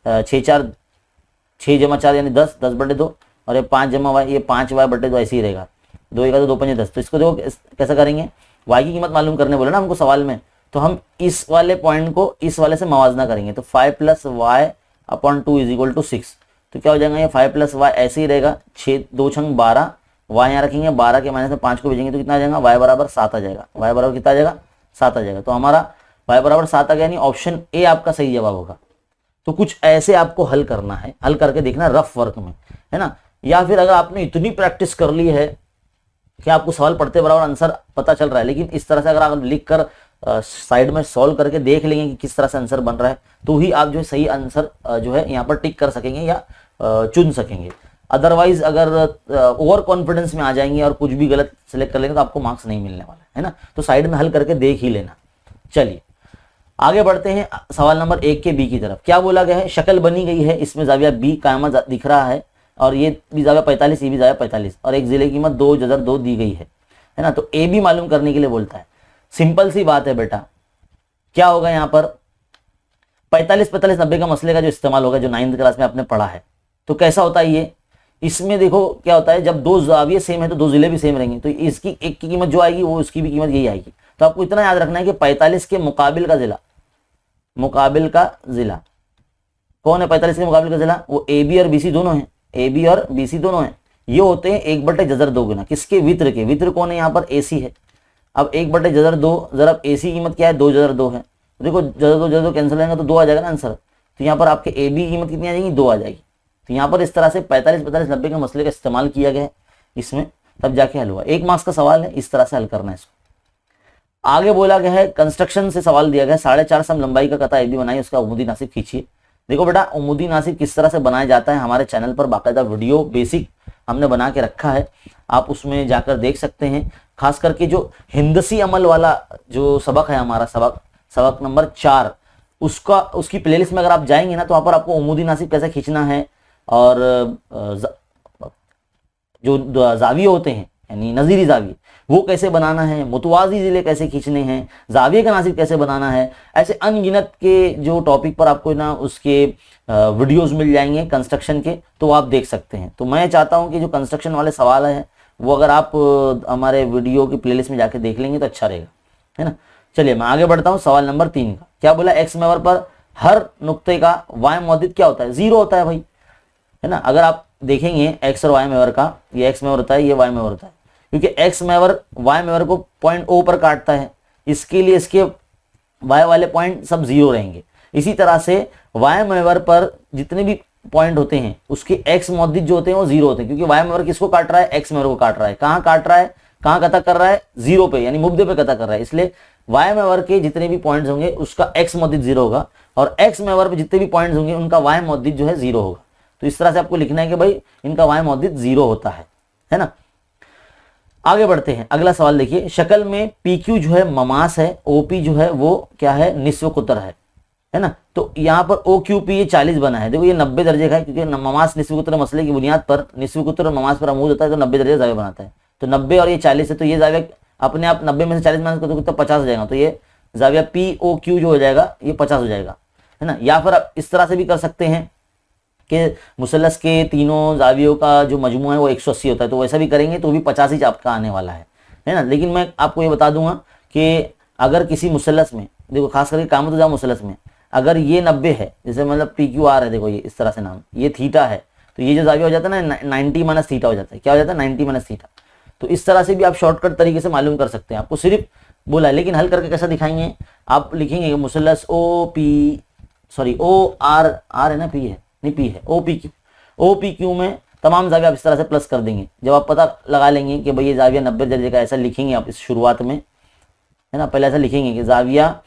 6/4 यानी 10/2, और ये 5y ये 5y/2 ऐसे ही रहेगा। 2 × 2 = 5 10। तो इसको देखो कैसा करेंगे, y की कीमत मालूम करने बोले ना हमको सवाल में, तो हम इस वाले पॉइंट को इस वाले से मवाजना करेंगे। तो 5 + y/2 = 6। तो क्या हो जाएगा, ये 5 + y ऐसे ही रहेगा, 6 2 6 12, y यहाँ रखेंगे, 12 के माइनस में 5 को भेजेंगे तो कितना आ जाएगा, y बराबर 7 आ जाएगा। y बराबर कितना आ जाएगा, 7 आ जाएगा। तो हमारा y बराबर 7 आ गया, यानी ऑप्शन ए आपका सही जवाब होगा। तो कुछ ऐसे आपको हल करना है, हल करके देखना रफ वर्क में, है ना। या फिर अगर आपने इतनी प्रैक्टिस कर ली है कि आपको सवाल पढ़ते बराबर आंसर पता चल रहा है, लेकिन इस तरह से अगर आप लिख कर साइड में सॉल्व करके देख लेंगे कि किस तरह से आंसर बन रहा है, तो ही आप जो है सही आंसर जो है यहाँ पर टिक कर सकेंगे या चुन सकेंगे। अदरवाइज अगर ओवर कॉन्फिडेंस में आ जाएंगे और कुछ भी गलत सेलेक्ट कर लेंगे तो आपको मार्क्स नहीं मिलने वाला है ना। तो साइड में हल करके देख ही लेना। चलिए आगे बढ़ते हैं सवाल नंबर 1 के बी की तरफ। क्या बोला गया है, शक्ल बनी गई है, इसमें जाविया बी कायमा दिख रहा है, और ये भी जाविया 45, ये भी जाविया 45, और एक जिले की कीमत 2/2 दी गई है ना। तो ए बी मालूम करने के लिए बोलता है। सिंपल सी बात है बेटा, क्या होगा यहाँ पर 45 45 90 का मसले का जो इस्तेमाल होगा, जो 9th क्लास में आपने पढ़ा है। तो कैसा होता है ये, इसमें देखो क्या होता है, जब 2 जाविये सेम है तो 2 जिले भी सेम रहेंगे, तो इसकी एक की कीमत जो आएगी वो उसकी भी कीमत यही आएगी। तो आपको इतना याद रखना है कि 45 के मुकाबिल का जिला कौन है, 45 के मुकाबिल का जिला वो ए बी और बी सी दोनों है, ए बी और बी सी दोनों है। ये होते हैं 1/2 गुना किसके, वित्र के। वित्र कौन है यहाँ पर, ए सी है। अब 1/2 जरा ए सी कीमत क्या है, 2/2 है। देखो जरा कैंसिल होगा तो 2 आ जाएगा ना आंसर। तो यहाँ पर आपके ए बी की कीमत कितनी आ जाएगी, 2 आ जाएगी। तो यहाँ पर इस तरह से 45 45 90 के मसले का इस्तेमाल किया गया है इसमें, तब जाके हल हुआ। 1 मार्क्स का सवाल है, इस तरह से हल करना है इसको। आगे बोला गया है, कंस्ट्रक्शन से सवाल दिया गया है, 4.5 सम लंबाई का कथा ए बी बनाई, उसका उमूदी नासिब खींचिए। देखो बेटा उमूदी नासिब किस तरह से बनाया जाता है, हमारे चैनल पर बाकायदा वीडियो बेसिक हमने बना के रखा है, आप उसमें जाकर देख सकते हैं। खास करके जो हिंदसी अमल वाला जो सबक है हमारा, सबक नंबर 4, उसकी प्लेलिस्ट में अगर आप जाएंगे ना, तो वहाँ पर आपको उमूदी नासिब कैसे खींचना है, और जो जाविये होते हैं यानी नज़ीरी जाविये वो कैसे बनाना है, मुतवाज़ी ज़िले कैसे खींचने हैं, जाविये का नासिब कैसे बनाना है, ऐसे अनगिनत के जो टॉपिक पर आपको ना उसके वीडियोस मिल जाएंगे कंस्ट्रक्शन के, तो आप देख सकते हैं। तो मैं चाहता हूं कि जो कंस्ट्रक्शन वाले सवाल हैं वो अगर आप हमारे वीडियो की प्लेलिस्ट में जाके देख लेंगे तो अच्छा रहेगा, है ना। चलिए मैं आगे बढ़ता हूँ। सवाल नंबर 3 का क्या बोला, एक्स महवर पर हर नुक्ते का वाई मौजूद क्या होता है, 0 होता है भाई, है ना। अगर आप देखेंगे एक्स और वाई महवर का, ये एक्स महवर होता है, ये वाई महवर होता है, क्योंकि एक्स महवर वाई महवर को पॉइंट ओ पर काटता है, इसके लिए इसके वाई वाले पॉइंट सब 0 रहेंगे। इसी तरह से वाई महवर पर जितने भी पॉइंट होते हैं उसके एक्स मौजूद जो होते हैं वो 0 होते हैं, क्योंकि वाई महवर किसको काट रहा है, एक्स महवर को काट रहा है। कहाँ काट रहा है, कहाँ कथा कर रहा है, जीरो पे यानी मुब्दे पे कथा कर रहा है, इसलिए y महवर के जितने भी पॉइंट्स होंगे उसका x मौद्दिद जीरो होगा और x महवर पे जितने भी पॉइंट्स होंगे उनका y मौद्दिद जो है जीरो होगा। तो इस तरह से आपको लिखना है कि भाई इनका y मौद्दिद जीरो होता है ना। आगे बढ़ते हैं, अगला सवाल देखिए, शक्ल में PQ जो है ममास है, OP जो है वो क्या है, निस्व कुतर है ना। तो यहाँ पर OQP ये 40 बना है, देखो ये 90 दर्जे का है क्योंकि ममास निस्व कुतर मसले की बुनियाद पर निस्व कुतर और ममास पर अमूद होता है तो 90 दर्जे जाविया बनाता है। तो 90 और ये 40 है तो ये जाविया अपने आप 90 में से 40 माइनस कर दो तो 50 हो जाएगा, तो ये जाविया POQ जो हो जाएगा ये 50 हो जाएगा, है ना। या फिर आप इस तरह से भी कर सकते हैं कि मुसल्लस के तीनों जावियों का जो मजमू है वो 180 होता है, तो वैसा भी करेंगे तो भी 50 ही आपका आने वाला है ना। लेकिन मैं आपको ये बता दूंगा कि अगर किसी मुसल्लस में, देखो खास करके कामत जा मुसल्लस में अगर ये 90 है, जैसे मतलब PQR है, देखो ये इस तरह से नाम, ये थीटा है, तो ये जो जाविया हो जाता है ना 90 माइनस थीटा हो जाता है, क्या हो जाता है 90 माइनस थीटा। तो इस तरह से भी आप शॉर्टकट तरीके से मालूम कर सकते हैं, आपको सिर्फ बोला है, लेकिन हल करके कैसा दिखाएंगे, आप लिखेंगे मुसल्लस OR है ना, P है नहीं, P है OPQ में तमाम जाविया आप इस तरह से प्लस कर देंगे। जब आप पता लगा लेंगे कि भाई ये जाविया 90 दर्जे का, ऐसा लिखेंगे आप इस शुरुआत में, है ना, पहले ऐसा लिखेंगे कि जाविया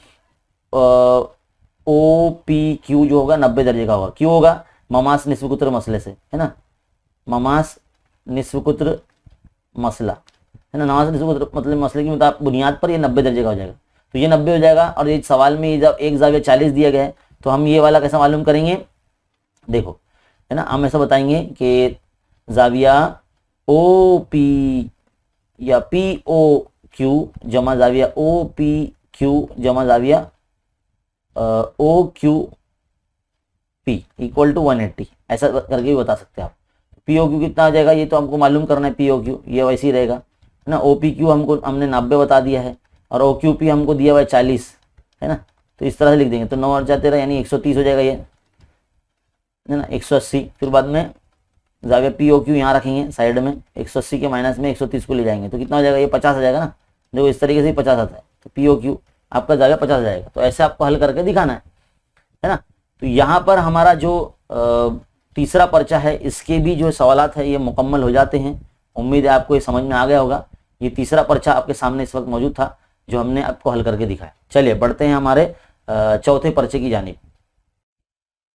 OPQ जो होगा 90 दर्जे का होगा, क्यों होगा, ममास निस्व कुत्र मसले से, है ना, ममास निस्व कुत्र मसला, है ना, नमाज निस्व कुत्र मतलब मसले की मुताबिक बुनियाद पर ये 90 दर्जे का हो जाएगा, तो ये 90 हो जाएगा। और ये सवाल में जब एक जाविया 40 दिया गया है तो हम ये वाला कैसा मालूम करेंगे, देखो, है ना, हम ऐसा बताएंगे कि जाविया OP या POQ जमा जाविया OPQ जमा जाविया OQP इक्वल टू 180, ऐसा करके भी बता सकते हैं आप। POQ कितना आ जाएगा ये तो हमको मालूम करना है, POQ ये वैसे ही रहेगा, है ना। OPQ हमने 90 बता दिया है और OQP हमको दिया हुआ है 40, है ना। तो इस तरह से लिख देंगे, तो 9 और 4 13 यानी 130 हो जाएगा ये, है ना, 180। फिर बाद में जाविया POQ यहाँ रखेंगे साइड में, 180 के माइनस में 130 को ले जाएंगे तो कितना हो जाएगा, ये 50 आ जाएगा ना। देखो इस तरीके से 50 आता है, तो POQ आपका जाविया 50 आ जाएगा। तो ऐसे आपको हल करके दिखाना है ना। तो यहाँ पर हमारा जो तीसरा पर्चा है इसके भी जो सवालात है ये मुकम्मल हो जाते हैं। उम्मीद है आपको ये समझ में आ गया होगा। ये तीसरा पर्चा आपके सामने इस वक्त मौजूद था जो हमने आपको हल करके दिखाया। चलिए बढ़ते हैं हमारे चौथे पर्चे की जानिब।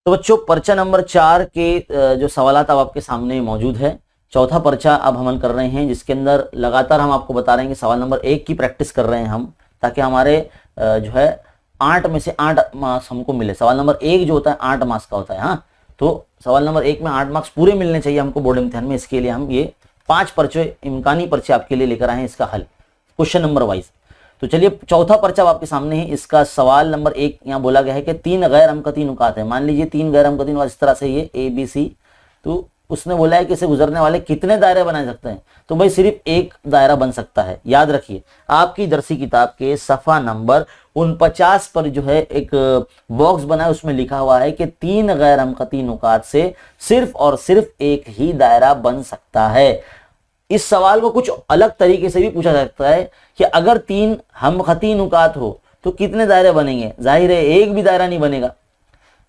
तो बच्चों पर्चा नंबर 4 के जो सवालात अब आपके सामने मौजूद है। चौथा पर्चा अब हम कर रहे हैं जिसके अंदर लगातार हम आपको बता रहे हैं कि सवाल नंबर 1 की प्रैक्टिस कर रहे हैं हम, ताकि हमारे जो है 8 में से 8 मार्क्स हमको मिले। सवाल नंबर 1 जो होता है 8 मार्क्स का होता है। हाँ, तो सवाल नंबर 1 में 8 मार्क्स पूरे मिलने चाहिए हमको बोर्ड इम्तिहान में। इसके लिए हम ये 5 पर्चे इम्कानी पर्चे आपके लिए लेकर आए हैं, इसका हल क्वेश्चन नंबर वाइज। तो चलिए चौथा पर्चा आपके सामने है। इसका सवाल नंबर 1 यहाँ बोला गया है कि 3 गैर हमकती नुकात है। मान लीजिए 3 गैर हमकती नुकात इस तरह से ये ABC, तो उसने बोला है कि इसे गुजरने वाले कितने दायरे बनाए सकते हैं। तो भाई सिर्फ एक दायरा बन सकता है। याद रखिए आपकी दरसी किताब के सफ़ा नंबर 49 पर जो है एक बॉक्स बना है, उसमें लिखा हुआ है कि 3 गैर हमकती नुकात से सिर्फ और सिर्फ एक ही दायरा बन सकता है। इस सवाल को कुछ अलग तरीके से भी पूछा जा सकता है कि अगर 3 हमखती नुकात हो तो कितने दायरे बनेंगे। जाहिर है एक भी दायरा नहीं बनेगा,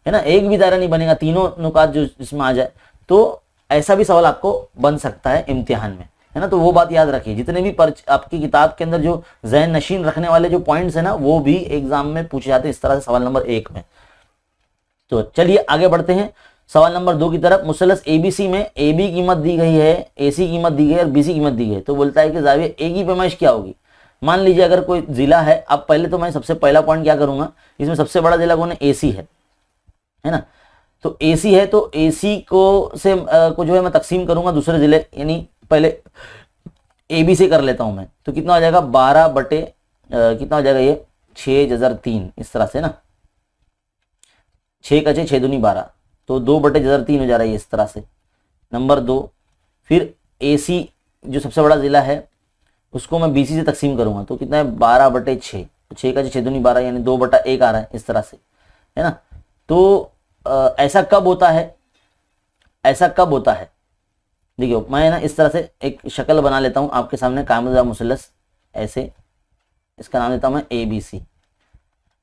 है ना, एक भी दायरा नहीं बनेगा, तीनों नुकात जो इसमें आ जाए। तो ऐसा भी सवाल आपको बन सकता है इम्तिहान में, है ना। तो वो बात याद रखिए, जितने भी आपकी किताब के अंदर जो ज़हन नशीन रखने वाले जो पॉइंट्स है ना, वो भी एग्जाम में पूछे जाते हैं इस तरह से सवाल नंबर 1 में। तो चलिए आगे बढ़ते हैं सवाल नंबर 2 की तरफ। मुसल्लस ABC में AB कीमत दी गई है, AC कीमत दी गई है और BC कीमत दी गई है। तो बोलता है कि जाविया A की पैमाइश क्या होगी। मान लीजिए अगर कोई जिला है, अब पहले तो मैं सबसे पहला पॉइंट क्या करूंगा, इसमें सबसे बड़ा जिला कौन है, AC है ना। तो AC है तो AC को जो है मैं तकसीम करूंगा दूसरे जिले, यानी पहले AB से कर लेता हूं मैं। तो कितना हो जाएगा 12 बटे कितना हो जाएगा ये 6 जजर 3, इस तरह से ना, 6 का 6 6 दूनी 12, तो 2 बटे जजर 3 हो जा रहा है इस तरह से। नंबर 2 फिर AC जो सबसे बड़ा जिला है उसको मैं BC से तकसीम करूंगा। तो कितना है 12 बटे 6, 6 का 6 दूनी 12 यानी 2 बटा 1 आ रहा है इस तरह से, है ना। तो ऐसा कब होता है, ऐसा कब होता है, देखियो मैं ना इस तरह से एक शक्ल बना लेता हूं आपके सामने कायम मुसल्लस, ऐसे इसका नाम देता हूं मैं ABC।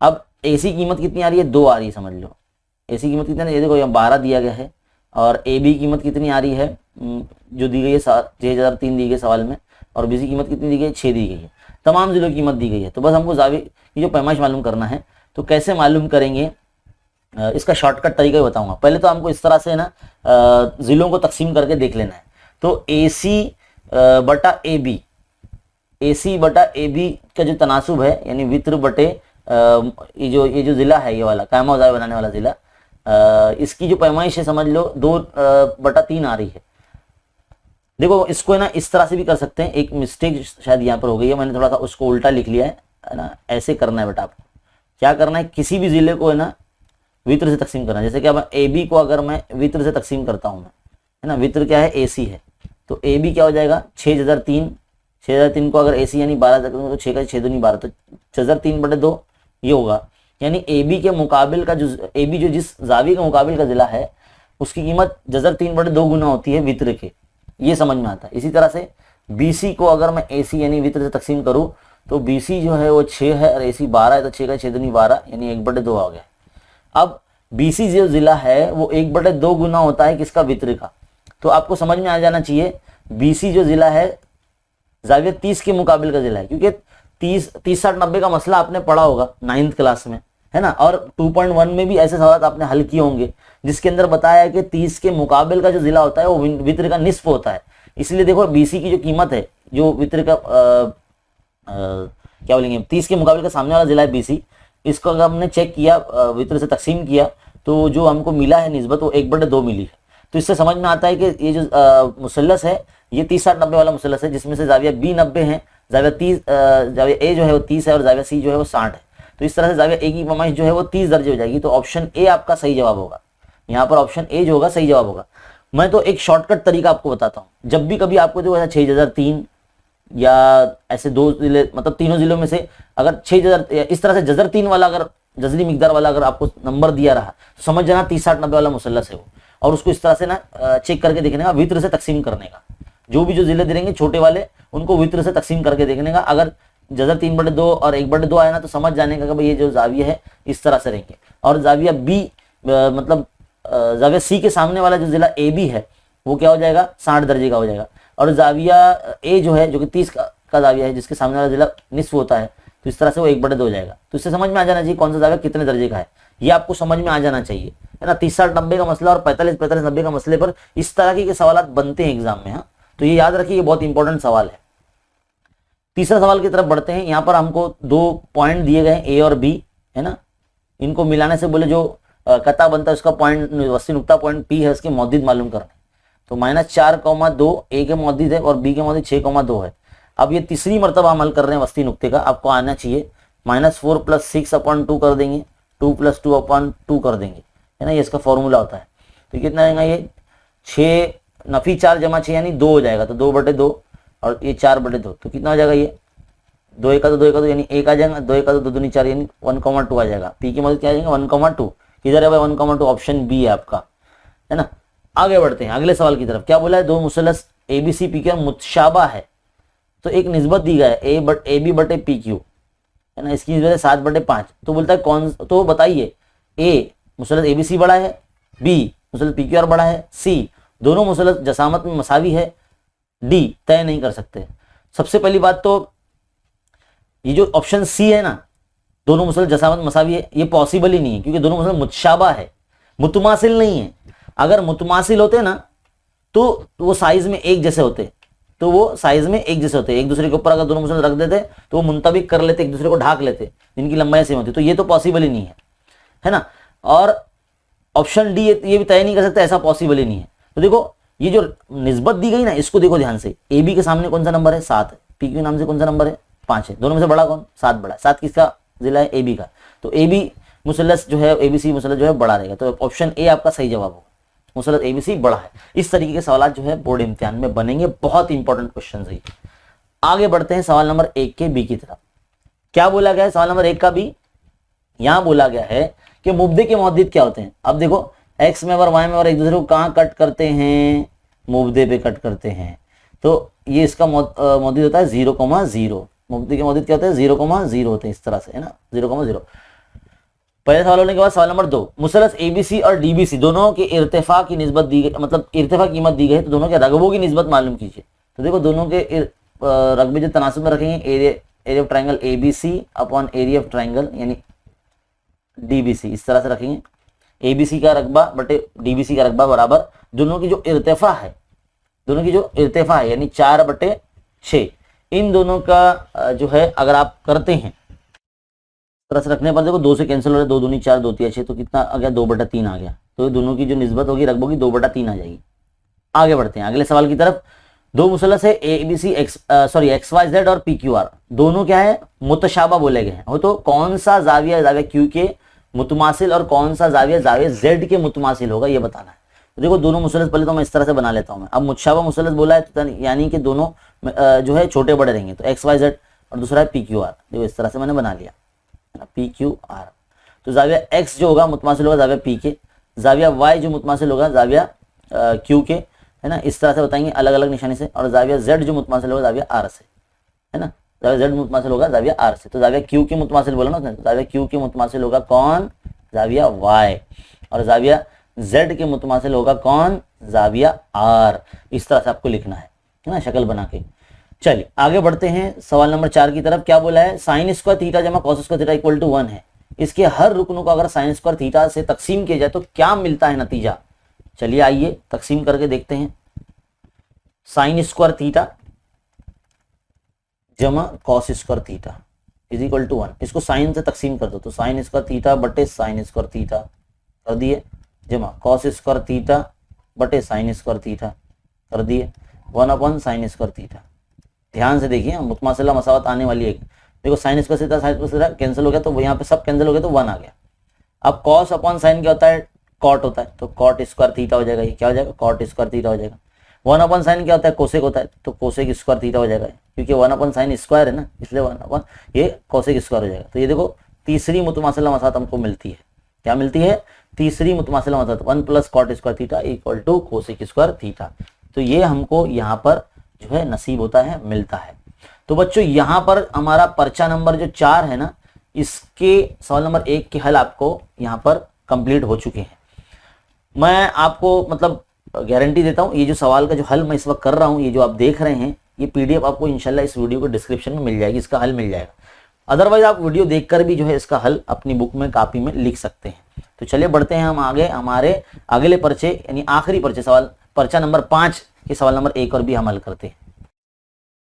अब AC कीमत कितनी आ रही है 2 आ रही है, समझ लो AC कीमत कितनी है, ये देखो यहाँ 12 दिया गया है और AB कीमत कितनी आ रही है जो दी गई है 6003 दी गई सवाल में, और बी सी कीमत कितनी दी गई है, 6 दी गई है। तमाम जिलों की कीमत दी गई है। तो बस हमको जावी की जो पैमाइश मालूम करना है। तो कैसे मालूम करेंगे, इसका शॉर्टकट तरीका ही बताऊंगा। पहले तो हमको इस तरह से ना जिलों को तकसीम करके देख लेना है। तो AC बटा AB, AC बटा AB का जो तनासुब है, यानी वित्र बटे ये जो जिला है, ये वाला कायमा औजार बनाने वाला जिला, इसकी जो पैमाइश है समझ लो 2/3 आ रही है। देखो इसको ना इस तरह से भी कर सकते हैं, एक मिस्टेक शायद यहाँ पर हो गई है, मैंने थोड़ा सा उसको उल्टा लिख लिया है ना। ऐसे करना है बेटा, आपको क्या करना है, किसी भी जिले को है ना वित्र से तकसीम करना है। जैसे कि अब AB को अगर मैं वित्र से तकसीम करता हूँ मैं, है ना, वित्र क्या है, AC है, तो AB क्या हो जाएगा, 6,003 को अगर AC यानी 12 तो 6 का 6 दूनी 12, तो 6,003/2 ये होगा। यानी AB के मुकाबिल का जो AB जो जिस जावी के मुकाबिल का जिला है उसकी कीमत 6,003/2 गुना होती है वित्र के, ये समझ में आता है। इसी तरह से BC को अगर मैं AC यानी वित्र से तकसीम करूँ तो BC जो है वो 6 है और AC 12 है, तो 6 का 6 दूनी 12 यानी 1/2 आ गया। अब BC जो जिला है वो 1/2 गुना होता है किसका, वित्र का। तो आपको समझ में आ जाना चाहिए BC जो जिला है जाविया 30 के मुकाबिल का जिला है, क्योंकि 30-60-90 का मसला आपने पढ़ा होगा 9th क्लास में, है ना। और 2.1 में भी ऐसे सवाल आपने हल किए होंगे जिसके अंदर बताया है कि 30 के मुकाबिल का जो जिला होता है वो वित्र का निस्फ होता है। इसलिए देखो BC की जो कीमत है, जो वित्र का क्या बोलेंगे, 30 के मुकाबिल का सामने वाला जिला है BC, इसको अगर हमने चेक किया, वित्र से तकसीम किया, तो जो हमको मिला है निस्बत वो 1/2 मिली है। तो इससे समझ में आता है कि ये जो मुसल्लस है ये 30-60-90 वाला मुसल्लस है, जिसमें से जाविया B 90 है, जाविया A जो है वो 30 है और जाविया C जो है वो 60 है। तो इस तरह से जाविया A की पैमाइश जो है वो 30 दर्जे हो जाएगी। तो ऑप्शन A आपका सही जवाब होगा। यहाँ पर ऑप्शन A जो होगा सही जवाब होगा। मैं तो एक शॉर्टकट तरीका आपको बताता हूँ। जब भी कभी आपको जो है 6,003 या ऐसे 2 जिले, मतलब तीनों जिलों में से अगर 6,000 इस तरह से जजर 3 वाला, अगर जजरी मिकदार वाला अगर आपको नंबर दिया रहा तो समझ जाना 30-60-90 वाला मुसल्लस है वो। और उसको इस तरह से ना चेक करके देखने का, वित्र से तकसीम करने का। जो भी जो जिले देंगे छोटे वाले उनको वित्र से तकसीम करके देखने का। अगर जजर 3/2 और 1/2 आया ना तो समझ जाने का कि भाई ये जो जाविया है इस तरह से रहेंगे। और जाविया B मतलब जाविया C के सामने वाला जो जिला AB है वो क्या हो जाएगा, 60 दर्जे का हो जाएगा। और जाविया A जो है, जो कि 30 का जाविया है, जिसके सामने वाला जिला निस्फ होता है, तो इस तरह से वो 1/2 हो जाएगा। तो इससे समझ में आ जाना चाहिए कौन सा जाविया कितने दर्जे का है, ये आपको समझ में आ जाना चाहिए, है ना। 30-60-90 का मसला और 45-45-90 का मसले पर इस तरह के सवाल बनते हैं एग्जाम में। हाँ, तो ये याद रखिए, ये बहुत इंपॉर्टेंट सवाल है। तीसरा सवाल की तरफ बढ़ते हैं। यहाँ पर हमको 2 पॉइंट दिए गए A और B, है ना। इनको मिलाने से बोले जो कता बनता है उसका पॉइंट, वस्ती नुक्ता पॉइंट P है, उसके मौदिद मालूम करने। तो -4,2 A के मौदिद है और B के मौदिद 6,2 है। अब ये तीसरी मरतबा अमल कर रहे हैं वस्ती नुक्ते का, आपको आना चाहिए। -4 + 6/2 कर देंगे, 2 + 2/2 कर देंगे, है ना। ये इसका फॉर्मूला होता है। तो कितना आएगा ये 6 नफी 4 जमा 6 यानी 2 हो जाएगा, तो 2/2 और ये 4/2, तो कितना हो जाएगा, ये 2 1 का 2 यानी 1 आ जाएगा, 2 1 का 2 दूनी 4 यानी 1,2 आ जाएगा। P की मदद क्या आ जाएगा, 1,2। किधर है भाई 1,2, ऑप्शन B है आपका, है ना। आगे बढ़ते हैं अगले सवाल की तरफ। क्या बोला है, 2 मुसल्लस ABC PQ मुतशाबा है, तो एक निस्बत दी गया है AB/PQ, है ना। इसकी निस्बत है 7/5। तो बोलता है कौन, तो बताइए A मुसल्लस ABC बड़ा है, B मुसल्लस PQR बड़ा है, C दोनों मुसल्लस जसामत में मसावी है, D तय नहीं कर सकते। सबसे पहली बात तो ये जो ऑप्शन C है ना, दोनों मुसल्लस जसामत में मसावी है, ये पॉसिबल ही नहीं है, क्योंकि दोनों मुसल्लस मुतशाबा है, मुतमासिल नहीं है। अगर मुतमासिल होते ना तो वो साइज में एक जैसे होते, तो वो साइज में एक जैसे होते, एक दूसरे के ऊपर अगर दोनों मुसल्लस रख देते तो वो मुंतबिक कर लेते, एक दूसरे को ढाक लेते, जिनकी लंबाई सेम होती। तो ये तो पॉसिबल ही नहीं है ना। और ऑप्शन डी ये भी तय नहीं कर सकते, ऐसा पॉसिबल ही नहीं है। तो देखो ये जो निस्बत दी गई ना, इसको देखो ध्यान से। AB के सामने कौन सा नंबर है, 7 है। PQ के नाम से कौन सा नंबर है, 5 है। दोनों में से बड़ा कौन, 7 बड़ा है। 7 किसका जिला है, AB का। तो AB मुसल्लस जो है, ABC मुसल्लस जो है बड़ा रहेगा। तो ऑप्शन A आपका सही जवाब होगा, मुसल्लस ABC बड़ा है। इस तरीके के सवाल जो है बोर्ड इम्तिहान में बनेंगे, बहुत इंपॉर्टेंट क्वेश्चन है। आगे बढ़ते हैं सवाल नंबर 1 के B की तरफ। क्या बोला गया है सवाल नंबर 1 का B, यहां बोला गया है कि मुब्दे के मौदिद क्या होते हैं। अब देखो X में और Y में और एक दूसरे को कहां कट करते हैं, मुब्दे पे कट करते हैं। तो ये इसका मौदिद होता है 0,0। मुब्दे के मौदिद क्या होते हैं, 0,0 होते हैं, इस तरह से, है ना, 0,0। पहले सवाल होने के बाद सवाल नंबर 2, मुसल्लस ABC और DBC दोनों के इर्तिफा की निस्बत दी गई, मतलब इर्तिफा कीमत दी गई है, तो दोनों के रगबों की निस्बत मालूम कीजिए। तो देखो दोनों के रकबे जो तनासब में रखेंगे, area of triangle ABC upon area of triangle यानी DBC, इस तरह से रखेंगे। ABC का रकबा बटे DBC का रकबा बराबर दोनों की जो इर्तिफा है, दोनों की जो इर्तिफा है यानी 4/6, इन दोनों का जो है अगर आप करते हैं तरह से रखने पर देखो 2 से कैंसिल हो रहा है, 2 दूनी 4, 2 तिया 6, तो कितना आ गया 2/3 आ गया। तो दोनों की जो निस्बत होगी रकबों की 2/3 आ जाएगी। आगे बढ़ते हैं अगले सवाल की तरफ। दो मुसलस है ABC XYZ और PQR, दोनों क्या है मुतशाबा बोले गए हैं। हो तो कौन सा जाविया Q के मुतमासिल और कौन सा जाविया Z के मुतमासिल होगा ये बताना है। तो देखो दोनों मुसलस पहले तो मैं इस तरह से बना लेता हूं मैं। अब मुतशाबा मुसलस बोला है तो यानी कि दोनों जो है छोटे बड़े रहेंगे, तो XYZ और दूसरा है PQR। देखो इस तरह से मैंने बना लिया PQR। तो जाविया X जो होगा मुतमासिल होगा जाविया P के, जाविया Y जो मुतमासिल होगा जाविया Q के, है ना, इस तरह से बताएंगे अलग अलग निशानी से। और जाविया Z जो मुतमासिल होगा जाविया R से, है ना, जाविया Z मुतमासिल होगा जाविया R से। तो जाविया Q के मुतमासिल बोला ना उसने, जाविया Q के मुतमासिल होगा कौन, जाविया Y, और जाविया Z के मुतमासिल होगा कौन, जाविया R। इस तरह से आपको लिखना है ना, शक्ल बना के। चलिए आगे बढ़ते हैं सवाल नंबर 4 की तरफ। क्या बोला है, साइन स्क्वायर थीटा जमा cos square theta equal to 1 है। इसके हर रुकनों को अगर साइन स्क्वायर थीटा से तकसीम किया जाए तो क्या मिलता है नतीजा। चलिए आइए तकसीम करके देखते हैं। साइन स्क्वायर थीटा जमा cos square theta is equal to 1, इसको साइन से तकसीम कर दो तो साइन स्क्वायर थीटा बटे साइन स्क्वायर थीटा कर दिए, जमा कॉस स्क्वायर थीटा बटे साइन स्क्वायर थीटा कर दिए, 1/sin स्क्वायर थीटा। ध्यान से देखिए मुतमासिला मसावत आने वाली है। देखो sign square theta sine square theta cancel हो गया, तो यहाँ पे सब कैंसिल हो गया तो 1 आ गया। अब कॉस अपॉन साइन क्या होता है, कॉट होता है, तो कॉट स्क्वायर थीटा हो जाएगा। ये क्या हो जाएगा, कॉट स्क्वायर थीटा हो जाएगा। 1/sin क्या होता है, कोसेक होता है, तो कोसेक स्क्वायर थीटा हो जाएगा, क्योंकि 1/sin स्क्वायर है ना, इसलिए 1 ये कोसेक स्क्वायर हो जाएगा। तो ये देखो तीसरी मुतमासिला मसावत हमको मिलती है। क्या मिलती है, तीसरी मुतमासिला मसावत 1 + cot square theta equal to cosec square theta. तो ये हमको यहाँ पर जो है नसीब होता है, मिलता है। तो बच्चों यहाँ पर हमारा पर्चा नंबर जो 4 है ना, इसके सवाल नंबर 1 के हल आपको यहाँ पर कंप्लीट हो चुके हैं। मैं आपको मतलब गारंटी देता हूँ, ये जो सवाल का जो हल मैं इस वक्त कर रहा हूँ, ये जो आप देख रहे हैं, ये PDF आपको इंशाल्लाह इस वीडियो को डिस्क्रिप्शन में मिल जाएगी, इसका हल मिल जाएगा। अदरवाइज आप वीडियो देखकर भी जो है इसका हल अपनी बुक में कॉपी में लिख सकते हैं। तो चलिए बढ़ते हैं हम आगे, हमारे अगले पर्चे यानी आखिरी पर्चे सवाल पर्चा नंबर 5 के सवाल नंबर 1 और भी हम हल करते हैं।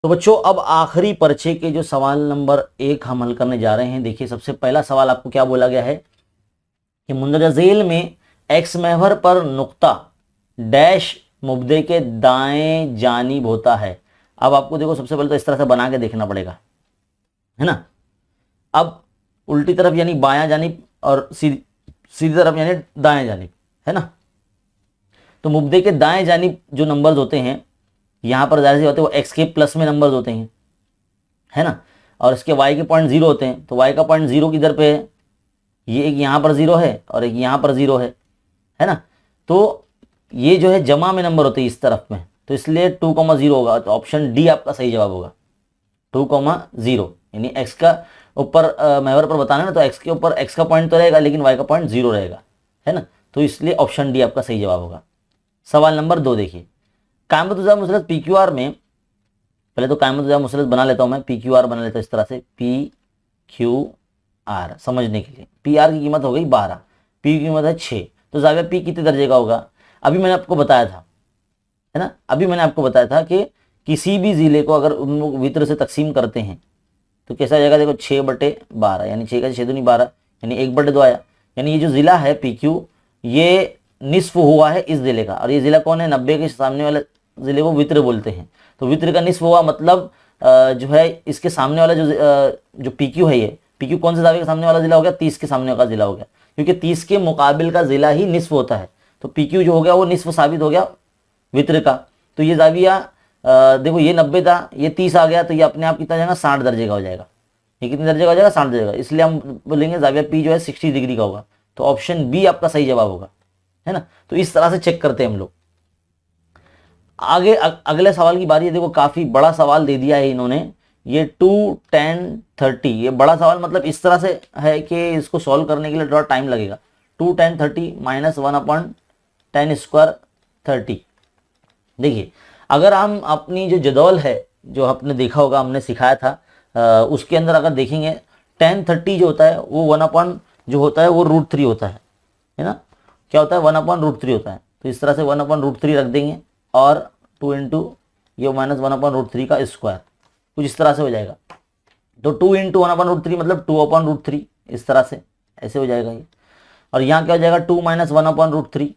तो बच्चों अब आखिरी पर्चे के जो सवाल नंबर 1 हम हल करने जा रहे हैं। देखिए सबसे पहला सवाल आपको क्या बोला गया है कि मुंदरजा झेल में एक्स महवर पर नुक्ता डैश मुब्दे के दाएं जानिब होता है। अब आपको देखो सबसे पहले तो इस तरह से बना के देखना पड़ेगा, है ना। अब उल्टी तरफ यानी बायां जानिब और सीधी तरफ यानी दाएं जानिब, है ना। तो मुब्दे के दाएं जानिब जो नंबर्स होते हैं यहाँ पर जाहिर सी होते हैं वो एक्स के प्लस में नंबर्स होते हैं, है ना, और इसके वाई के पॉइंट 0 होते हैं। तो वाई का पॉइंट 0 किधर पे है, ये एक यहाँ पर 0 है और एक यहाँ पर 0 है ना। तो ये जो है जमा में नंबर होते हैं इस तरफ में, तो इसलिए 2,0 होगा। तो ऑप्शन डी आपका सही जवाब होगा, 2,0 यानी एक्स का ऊपर महवर पर बताना है ना, तो एक्स के ऊपर एक्स का पॉइंट तो रहेगा लेकिन वाई का पॉइंट 0 रहेगा, है ना। तो इसलिए ऑप्शन डी आपका सही जवाब होगा। सवाल नंबर 2 देखिए, कायमतुज़ा मुसलस PQR में, पहले तो कायमतुज़ा मुसलस बना लेता हूं मैं, PQR बना लेता हूं इस तरह से PQR समझने के लिए। PR की कीमत हो गई 12, P की कीमत है 6, तो जाविया P कितने दर्जे का होगा। अभी मैंने आपको बताया था, है ना, अभी मैंने आपको बताया था कि किसी भी जिले को अगर उन लोग वित्र से तकसीम करते हैं तो कैसा जाएगा, देखो 6/12 यानी 6 का 6 दूनी 12 यानी 1/2 आया। यानी ये जो जिला है PQ ये निस्फ हुआ है इस जिले का, और ये जिला कौन है, 90 के सामने वाले जिले को वित्र बोलते हैं। तो वित्र का निस्फ हुआ मतलब जो है इसके सामने वाला जो PQ है, ये PQ कौन से दावे के सामने वाला जिला हो गया, 30 के सामने वाला जिला हो गया, क्योंकि 30 के मुकाबिल का जिला ही निस्फ होता है। तो PQ जो हो गया वो निस्फ साबित हो गया वित्र का। तो ये जाविया देखो ये 90 था, ये 30 आ गया, तो ये अपने आप कितना जाएगा, 60 दर्जे का हो जाएगा। ये कितने दर्जे का हो जाएगा, 60 दर्जे का। इसलिए हम बोलेंगे जाविया P जो है 60 डिग्री का होगा। तो ऑप्शन बी आपका सही जवाब होगा, है ना। तो इस तरह से चेक करते हैं हम लोग। आगे अगले सवाल की बारी है। देखो काफी बड़ा सवाल दे दिया है इन्होंने, ये 2 10 30, ये बड़ा सवाल मतलब इस तरह से है कि इसको सॉल्व करने के लिए थोड़ा टाइम लगेगा। 2 10 30 माइनस 1/10 स्क्वायर 30। देखिए अगर हम अपनी जो जदौल है जो आपने देखा होगा, हमने सिखाया था, उसके अंदर अगर देखेंगे tan 30 जो होता है वो 1 जो होता है वो √3 होता है ना। क्या होता है, 1/√3 होता है। तो इस तरह से 1/√3 रख देंगे और 2 इंटू ये माइनस 1/√3 का स्क्वायर, कुछ इस तरह से हो जाएगा। तो 2 इंटू 1/√3 मतलब 2/√3, इस तरह से ऐसे हो जाएगा ये। और यहाँ क्या हो जाएगा, 2 माइनस 1/√3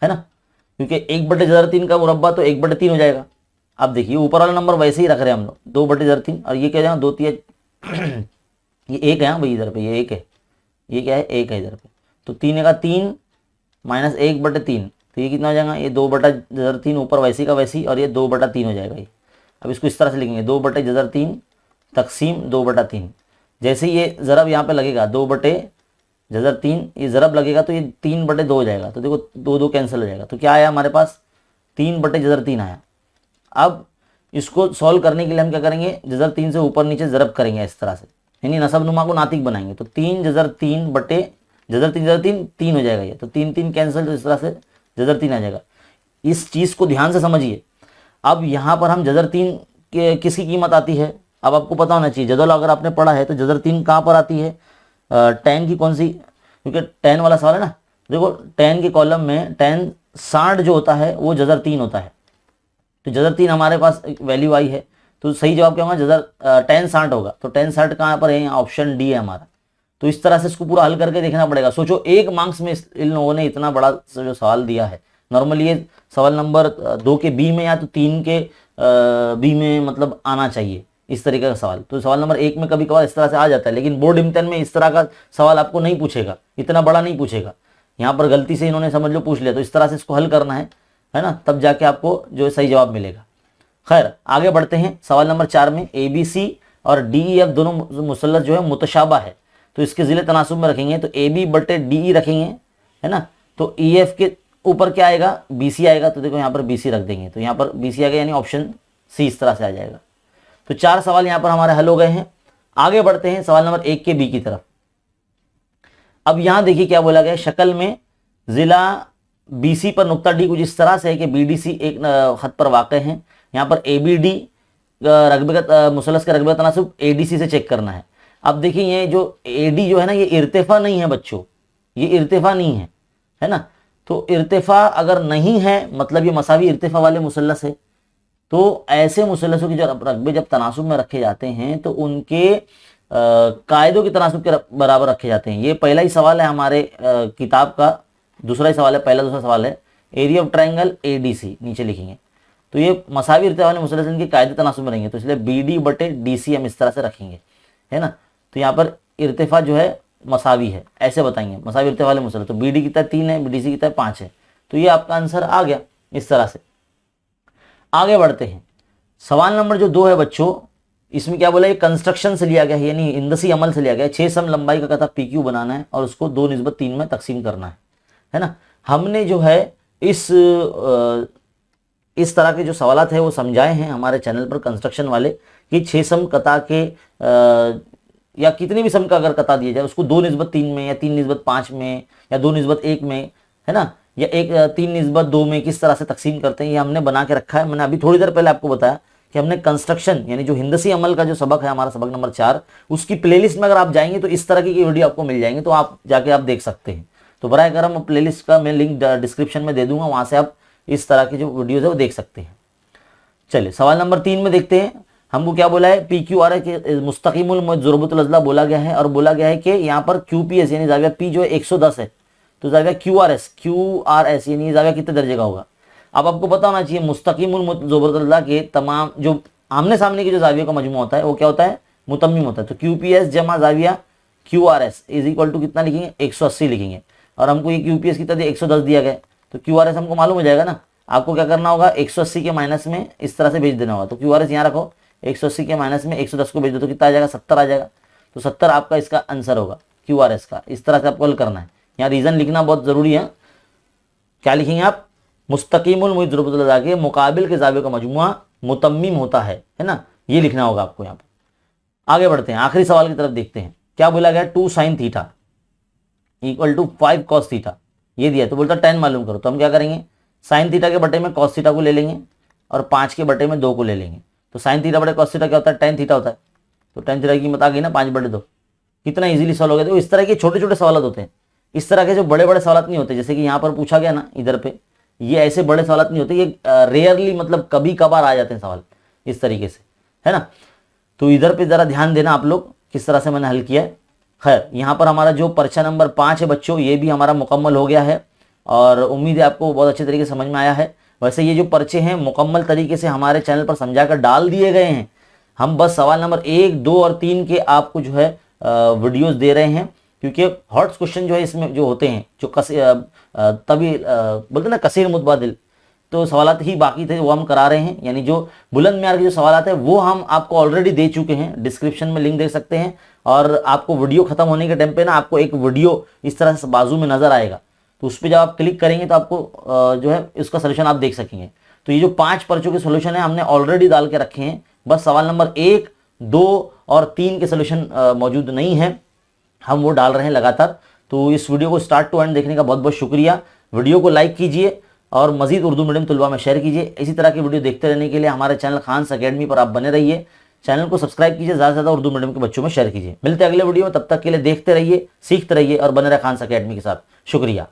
है ना, क्योंकि 1/3 का मुरब्बा तो 1/3 हो जाएगा। अब देखिए ऊपर वाला नंबर वैसे ही रख रहे हैं हम लोग, 2/3, और ये क्या हो जाएगा 2 3 ये 1 है भाई, इधर पे ये 1 है, ये क्या है 1 है इधर पे। तो 3 का 3 माइनस 1/3, तो ये कितना हो जाएगा, ये 2/3 ऊपर वैसी का वैसी, और ये 2/3 हो जाएगा ये। अब इसको इस तरह से लिखेंगे 2/3 तकसीम 2/3। जैसे ये ज़रब यहाँ पे लगेगा 2/3, ये ज़रब लगेगा तो ये 3/2 हो जाएगा। तो देखो 2 2 कैंसिल हो जाएगा। तो क्या आया हमारे पास, 3/3 आया। अब इसको सॉल्व करने के लिए हम क्या करेंगे, जज़र 3 से ऊपर नीचे ज़रब करेंगे इस तरह से, यानी नसब नुमा को नातिक बनाएंगे। तो 3 जज़र 3 बटे जज़र 3 3 हो जाएगा ये। तो 3 3 कैंसिल, तो इस तरह से जज़र 3 आ जाएगा। इस चीज़ को ध्यान से समझिए। अब यहाँ पर हम जज़र 3 के किसकी कीमत आती है, अब आपको पता होना चाहिए। जदौल अगर आपने पढ़ा है तो जज़र 3 कहाँ पर आती है, tan की कौन सी, क्योंकि tan वाला सवाल है ना। देखो tan के कॉलम में tan 60 जो होता है वो जज़र 3 होता है। तो जज़र 3 हमारे पास वैल्यू आई है, तो सही जवाब क्या होगा, जज़र tan 60 होगा। तो tan 60 कहाँ पर है, यहाँ ऑप्शन डी है हमारा। तो इस तरह से इसको पूरा हल करके देखना पड़ेगा। सोचो 1 मार्क्स में इन लोगों ने इतना बड़ा जो सवाल दिया है। नॉर्मली ये सवाल नंबर 2 के बी में या तो 3 के बी में मतलब आना चाहिए इस तरीके का सवाल। तो सवाल नंबर 1 में कभी कभार इस तरह से आ जाता है, लेकिन बोर्ड इम्तिहान में इस तरह का सवाल आपको नहीं पूछेगा, इतना बड़ा नहीं पूछेगा। यहाँ पर गलती से इन्होंने समझ लो पूछ लिया, तो इस तरह से इसको हल करना है ना, तब जाके आपको जो सही जवाब मिलेगा। खैर आगे बढ़ते हैं। सवाल नंबर 4 में ABC और DEF दोनों मुसल्लस जो है मुतशाबा है, तो इसके ज़िले तनासुब में रखेंगे। तो AB/DE रखेंगे, है ना। तो EF के ऊपर क्या आएगा, BC आएगा। तो देखो यहाँ पर BC रख देंगे, तो यहाँ पर BC आ गया, यानी ऑप्शन सी इस तरह से आ जाएगा। तो 4 सवाल यहाँ पर हमारे हल हो गए हैं। आगे बढ़ते हैं सवाल नंबर 1 के बी की तरफ। अब यहाँ देखिए क्या बोला गया, शक्ल में जिला BC पर नुक्ता D कुछ इस तरह से है कि BDC एक खत पर वाक़ है। यहाँ पर ABD रकबे का मुसलस का रकबे का तनासुब ADC से चेक करना है। अब देखिए ये जो AD जो है ना, ये इर्तिफा नहीं है बच्चों, ये इर्तिफा नहीं है ना। तो इर्तिफा अगर नहीं है मतलब ये मसावी इर्तिफा वाले मुसलस है। तो ऐसे मुसलसों की जो रकबे जब तनासुब में रखे जाते हैं तो उनके कायदों के तनासुब के बराबर रखे जाते हैं। ये पहला ही सवाल है हमारे किताब का, दूसरा ही सवाल है, पहला दूसरा सवाल है। एरिया ऑफ ट्रायंगल ADC नीचे लिखेंगे। तो ये मसावी इर्तिफा वाले मुसलस इनके कायदे तनासुब में रहेंगे, तो इसलिए BD/DC हम इस तरह से रखेंगे, है ना। तो यहाँ पर इर्तिफा जो है मसावी है, ऐसे बताएंगे मसावी इर्तिफा वाले मुसलस। तो BD कितना 3 है, BDC कितना 5 है। तो ये आपका आंसर आ गया इस तरह से। आगे बढ़ते हैं। सवाल नंबर जो 2 है बच्चों, इसमें क्या बोला, ये कंस्ट्रक्शन से लिया गया है, यानी हिंदसी अमल से लिया गया है। 6 सम लंबाई का कथा PQ बनाना है और उसको 2:3 में तकसीम करना है ना। हमने जो है इस तरह के जो सवालात है वो समझाए हैं हमारे चैनल पर कंस्ट्रक्शन वाले, कि 6 सम कता के या कितने भी सम का अगर कता दिया जाए उसको 2:3 में या 3:5 में या 2:1 में, है ना, या 3:2 में किस तरह से तकसीम करते हैं, ये हमने बना के रखा है। मैंने अभी थोड़ी देर पहले आपको बताया कि हमने कंस्ट्रक्शन यानी जो हिंदसी अमल का जो सबक है हमारा सबक नंबर 4, उसकी प्लेलिस्ट में अगर आप जाएंगे तो इस तरह की वीडियो आपको मिल जाएंगे, तो आप जाके आप देख सकते हैं। तो बराए करम प्लेलिस्ट का मैं लिंक डिस्क्रिप्शन में दे दूंगा, वहां से आप इस तरह की जो वीडियोज है वो देख सकते हैं। चलिए सवाल नंबर 3 में देखते हैं। हमको क्या बोला है, PQR के मुस्तकीमुल ज़ुरबतुल अज़ला बोला गया है, और बोला गया है कि यहाँ पर QPS यानी जाविया P जो है 110 है, तो जाविया QRS यानी जाविया कितने दर्जे का होगा। अब आपको पता होना चाहिए मुस्तकीमुल ज़ुरबतुल अज़ला के तमाम जो आमने सामने के जो जाविया का मजमू होता है वो क्या होता है, मुतम्मिम होता है। तो QPS जमा जाविया QRS इज इक्वल टू कितना लिखेंगे, 180 लिखेंगे। और हमको ये QPS कितना दिया, 110 दिया गया, तो QRS हमको मालूम हो जाएगा ना। आपको क्या करना होगा, 180 के माइनस में इस तरह से भेज देना होगा। तो QRS यहाँ रखो, 180 के माइनस में 110 को भेज दो तो कितना आ जाएगा, 70 आ जाएगा। तो 70 आपका इसका आंसर होगा QRS का। इस तरह से आपको हल करना है। यहाँ रीजन लिखना बहुत जरूरी है। क्या लिखेंगे आप, मुस्तकीमुल मुज़ुरबतुल अज़ला के मुकाबिल के जावियों का मजमुआ मुतम्मिम होता है ना, ये लिखना होगा आपको यहाँ पर। आगे बढ़ते हैं, आखिरी सवाल की तरफ देखते हैं। क्या बोला गया, 2 sin theta equal to 5 cos theta, ये दिया। तो बोलता 10 मालूम करो। तो हम क्या करेंगे, साइन थीटा के बटे में cos थीटा को ले लेंगे और 5 के बटे में 2 को ले लेंगे। तो साइन थीटा बटे कॉस थीटा क्या होता है, टेन थीटा होता है। तो टेन थीटा की कीमत आ गई ना 5/2। कितना इजीली सॉल्व हो गया। तो इस तरह के छोटे छोटे सवाल होते हैं, इस तरह के जो बड़े बड़े सवाल नहीं होते, जैसे कि यहाँ पर पूछा गया ना इधर पे, ये ऐसे बड़े सवाल नहीं होते, ये रेयरली मतलब कभी कभार आ जाते हैं सवाल इस तरीके से, है ना। तो इधर पे जरा ध्यान देना आप लोग किस तरह से मैंने हल किया है। खैर यहाँ पर हमारा जो पर्चा नंबर 5 है बच्चों, ये भी हमारा मुकम्मल हो गया है और उम्मीद है आपको बहुत अच्छे तरीके से समझ में आया है। वैसे ये जो पर्चे हैं मुकम्मल तरीके से हमारे चैनल पर समझाकर डाल दिए गए हैं। हम बस सवाल नंबर 1, 2 और 3 के आपको जो है वीडियोस दे रहे हैं, क्योंकि हॉट क्वेश्चन जो है इसमें जो होते हैं, जो तभी बोलते ना कसीर मुतबादिल, तो सवालात ही बाकी थे वो हम करा रहे हैं। यानी जो बुलंद म्यार के जो सवालात है वो हम आपको ऑलरेडी दे चुके हैं, डिस्क्रिप्शन में लिंक देख सकते हैं। और आपको वीडियो खत्म होने के टाइम पे ना आपको एक वीडियो इस तरह से बाजू में नजर आएगा, तो उस पर जब आप क्लिक करेंगे तो आपको जो है इसका सोल्यूशन आप देख सकेंगे। तो ये जो 5 पर्चों के सोल्यूशन है हमने ऑलरेडी डाल के रखे हैं, बस सवाल नंबर 1, 2 और 3 के सोल्यूशन मौजूद नहीं है, हम वो डाल रहे हैं लगातार। तो इस वीडियो को स्टार्ट टू एंड देखने का बहुत बहुत शुक्रिया। वीडियो को लाइक कीजिए और मजीद उर्दू मीडियम तलबा में शेयर कीजिए। इसी तरह की वीडियो देखते रहने के लिए हमारे चैनल खान्स अकेडमी पर आप बने रहिए। चैनल को सब्सक्राइब कीजिए, ज़्यादा से ज़्यादा उर्दू मीडियम के बच्चों में शेयर कीजिए। मिलते हैं अगले वीडियो में, तब तक के लिए देखते रहिए, सीखते रहिए और बने रहे खान्स अकेडमी के साथ। शुक्रिया।